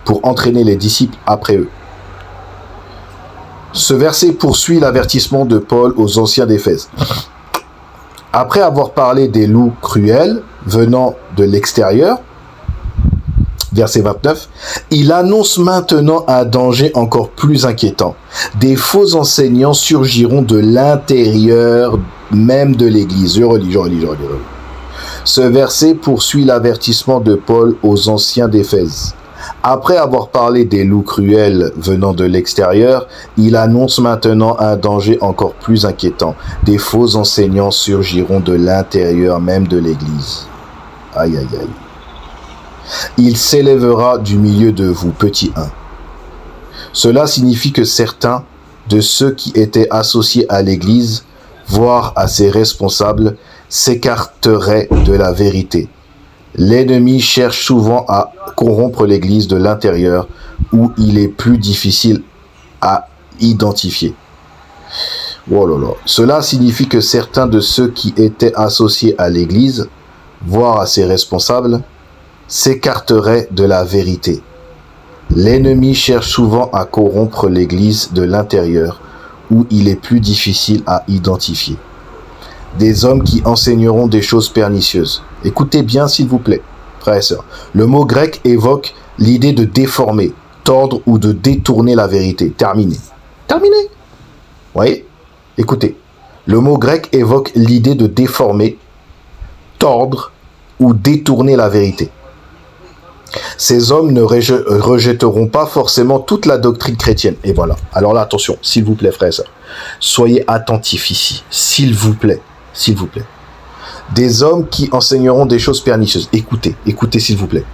pour entraîner les disciples après eux. Ce verset poursuit l'avertissement de Paul aux anciens d'Éphèse. Après avoir parlé des loups cruels venant de l'extérieur, verset 29, il annonce maintenant un danger encore plus inquiétant. Des faux enseignants surgiront de l'intérieur même de l'Église. Je relis. Ce verset poursuit l'avertissement de Paul aux anciens d'Éphèse. Après avoir parlé des loups cruels venant de l'extérieur, il annonce maintenant un danger encore plus inquiétant. Des faux enseignants surgiront de l'intérieur même de l'Église. Aïe, aïe, aïe. Il s'élèvera du milieu de vous, petit 1. Cela signifie que certains de ceux qui étaient associés à l'Église, voire à ses responsables, s'écarteraient de la vérité. L'ennemi cherche souvent à corrompre l'Église de l'intérieur où il est plus difficile à identifier. Oh là là. Cela signifie que certains de ceux qui étaient associés à l'Église, voire à ses responsables, s'écarteraient de la vérité. L'ennemi cherche souvent à corrompre l'Église de l'intérieur où il est plus difficile à identifier. Des hommes qui enseigneront des choses pernicieuses. Écoutez bien s'il vous plaît, frères et sœurs. Le mot grec évoque l'idée de déformer, tordre ou de détourner la vérité. Terminé. Terminé. Vous voyez? Écoutez. Le mot grec évoque l'idée de déformer, tordre ou détourner la vérité. Ces hommes ne rejetteront pas forcément toute la doctrine chrétienne. Et voilà. Alors là, attention, s'il vous plaît, frères et sœurs. Soyez attentifs ici. S'il vous plaît. S'il vous plaît. Des hommes qui enseigneront des choses pernicieuses. Écoutez s'il vous plaît.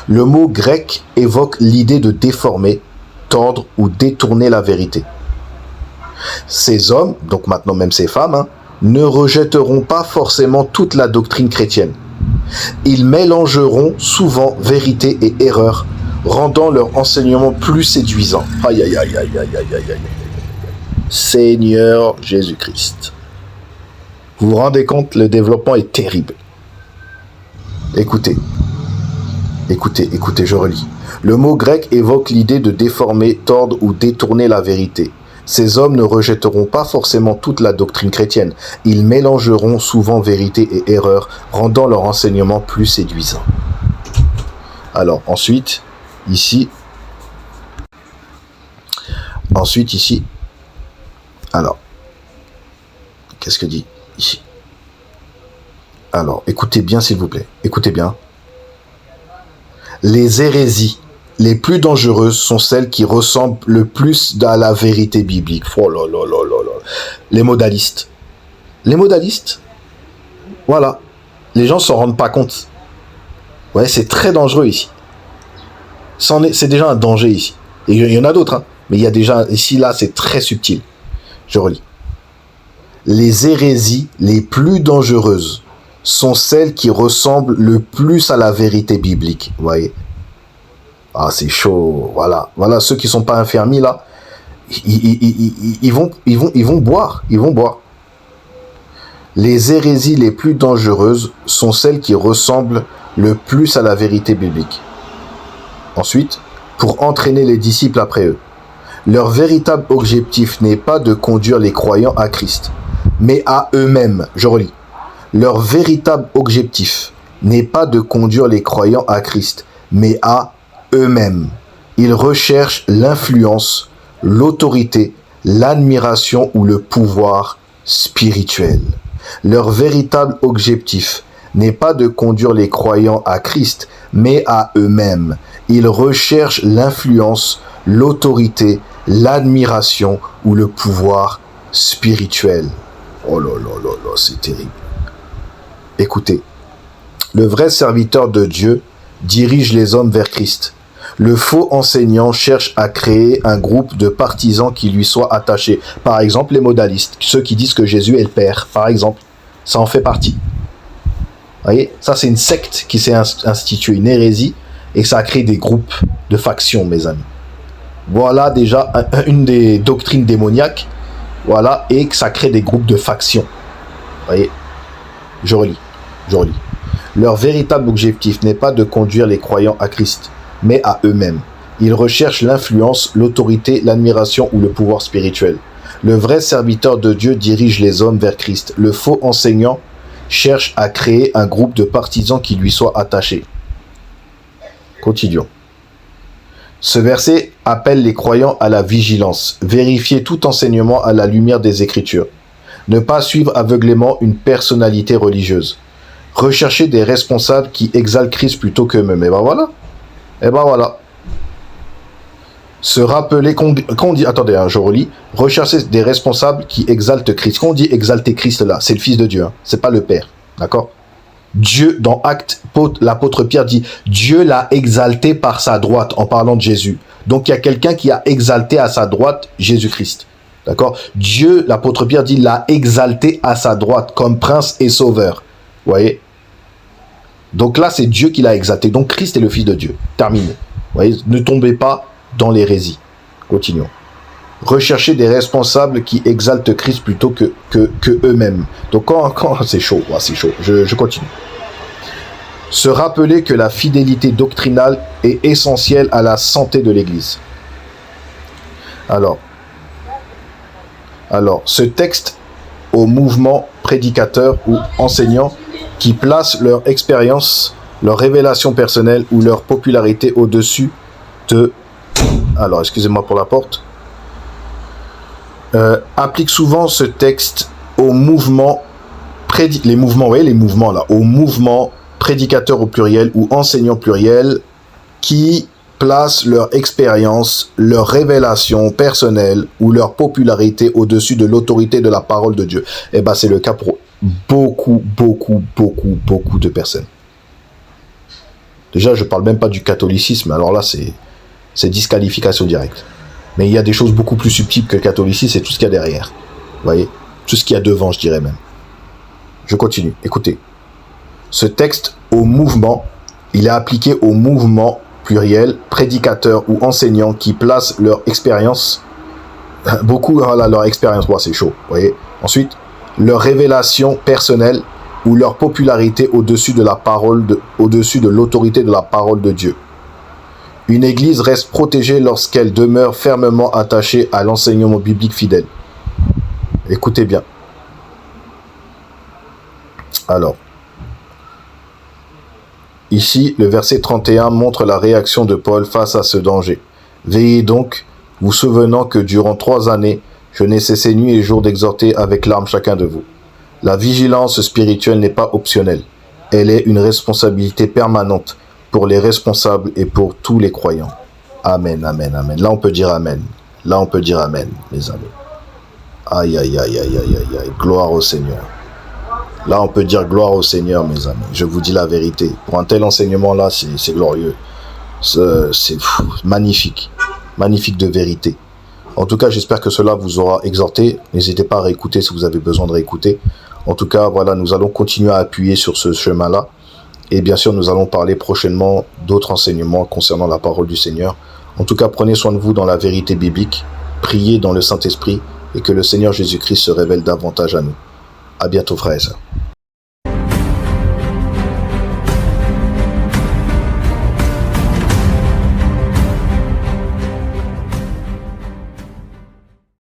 Le mot grec évoque l'idée de déformer, tordre ou détourner la vérité. Ces hommes, donc maintenant même ces femmes, ne rejetteront pas forcément toute la doctrine chrétienne. Ils mélangeront souvent vérité et erreur, rendant leur enseignement plus séduisant. Aïe, aïe, aïe, aïe, aïe, aïe, aïe, aïe. Seigneur Jésus-Christ. Vous vous rendez compte, le développement est terrible. Écoutez, je relis. Le mot grec évoque l'idée de déformer, tordre ou détourner la vérité. Ces hommes ne rejetteront pas forcément toute la doctrine chrétienne. Ils mélangeront souvent vérité et erreur, rendant leur enseignement plus séduisant. Alors, ensuite, ici. Alors, qu'est-ce que dit ici? Alors, écoutez bien s'il vous plaît. Écoutez bien. Les hérésies les plus dangereuses sont celles qui ressemblent le plus à la vérité biblique. Oh là là là là là. Les modalistes. Les modalistes. Voilà. Les gens s'en rendent pas compte. Ouais, c'est très dangereux ici. C'est déjà un danger ici. Et il y en a d'autres, hein. Mais il y a déjà, ici, là, c'est très subtil. Je relis. Les hérésies les plus dangereuses sont celles qui ressemblent le plus à la vérité biblique. Vous voyez? Ah, c'est chaud. Voilà. Voilà, ceux qui sont pas infirmis, là, ils vont boire. Ils vont boire. Les hérésies les plus dangereuses sont celles qui ressemblent le plus à la vérité biblique. Ensuite, pour entraîner les disciples après eux. Leur véritable objectif n'est pas de conduire les croyants à Christ, mais à eux-mêmes. Je relis. Leur véritable objectif n'est pas de conduire les croyants à Christ, mais à eux-mêmes. Ils recherchent l'influence, l'autorité, l'admiration ou le pouvoir spirituel. Leur véritable objectif n'est pas de conduire les croyants à Christ, mais à eux-mêmes. Ils recherchent l'influence, l'autorité, l'admiration ou le pouvoir spirituel. Oh là là là là, c'est terrible. Écoutez, le vrai serviteur de Dieu dirige les hommes vers Christ. Le faux enseignant cherche à créer un groupe de partisans qui lui soient attachés. Par exemple, les modalistes, ceux qui disent que Jésus est le Père, par exemple. Ça en fait partie. Vous voyez, ça c'est une secte qui s'est instituée, une hérésie, et ça a créé des groupes de factions, mes amis. Voilà déjà une des doctrines démoniaques, voilà, et que ça crée des groupes de factions. Vous voyez, je relis. Leur véritable objectif n'est pas de conduire les croyants à Christ, mais à eux-mêmes. Ils recherchent l'influence, l'autorité, l'admiration ou le pouvoir spirituel. Le vrai serviteur de Dieu dirige les hommes vers Christ. Le faux enseignant cherche à créer un groupe de partisans qui lui soient attachés. Continuons. Ce verset appelle les croyants à la vigilance. Vérifier tout enseignement à la lumière des Écritures. Ne pas suivre aveuglément une personnalité religieuse. Rechercher des responsables qui exaltent Christ plutôt qu'eux-mêmes. Et ben voilà. Se rappeler qu'on dit... Attendez, je relis. Rechercher des responsables qui exaltent Christ. Quand on dit exalter Christ là, c'est le Fils de Dieu. C'est pas le Père. D'accord? Dieu, dans Actes, l'apôtre Pierre dit « Dieu l'a exalté par sa droite » en parlant de Jésus. Donc il y a quelqu'un qui a exalté à sa droite Jésus-Christ. D'accord? Dieu, l'apôtre Pierre dit, l'a exalté à sa droite comme prince et sauveur. Vous voyez? Donc là, c'est Dieu qui l'a exalté. Donc Christ est le Fils de Dieu. Terminé. Vous voyez? Ne tombez pas dans l'hérésie. Continuons. Rechercher des responsables qui exaltent Christ plutôt que eux-mêmes. Donc quand c'est chaud, c'est chaud. Je continue. Se rappeler que la fidélité doctrinale est essentielle à la santé de l'Église. Alors, ce texte au mouvement prédicateur ou enseignant qui place leur expérience, leur révélation personnelle ou leur popularité au-dessus de... Alors, excusez-moi pour la porte. Applique souvent ce texte au mouvement au mouvement prédicateur au pluriel ou enseignant pluriel qui placent leur expérience, leur révélation personnelle ou leur popularité au-dessus de l'autorité de la parole de Dieu. Et ben c'est le cas pour beaucoup de personnes. Déjà, je parle même pas du catholicisme, alors là c'est disqualification directe. Mais il y a des choses beaucoup plus subtiles que le catholicisme, c'est tout ce qu'il y a derrière. Vous voyez? Tout ce qu'il y a devant, je dirais même. Je continue. Écoutez. Ce texte au mouvement, il est appliqué au mouvement pluriel, prédicateur ou enseignant qui placent leur expérience, leur expérience, c'est chaud, vous voyez. Ensuite, leur révélation personnelle ou leur popularité au-dessus de au-dessus de l'autorité de la parole de Dieu. Une église reste protégée lorsqu'elle demeure fermement attachée à l'enseignement biblique fidèle. Écoutez bien. Alors, ici, le verset 31 montre la réaction de Paul face à ce danger. Veillez donc, vous souvenant que durant 3 années, je n'ai cessé nuit et jour d'exhorter avec larmes chacun de vous. La vigilance spirituelle n'est pas optionnelle. Elle est une responsabilité permanente pour les responsables et pour tous les croyants. Amen, amen, amen. Là, on peut dire amen. Là, on peut dire amen, mes amis. Aïe, aïe, aïe, aïe, aïe, aïe, aïe. Gloire au Seigneur. Là, on peut dire gloire au Seigneur, mes amis. Je vous dis la vérité. Pour un tel enseignement-là, c'est glorieux. C'est magnifique. Magnifique de vérité. En tout cas, j'espère que cela vous aura exhorté. N'hésitez pas à réécouter si vous avez besoin de réécouter. En tout cas, voilà, nous allons continuer à appuyer sur ce chemin-là. Et bien sûr, nous allons parler prochainement d'autres enseignements concernant la parole du Seigneur. En tout cas, prenez soin de vous dans la vérité biblique. Priez dans le Saint-Esprit et que le Seigneur Jésus-Christ se révèle davantage à nous. À bientôt, frères et sœurs.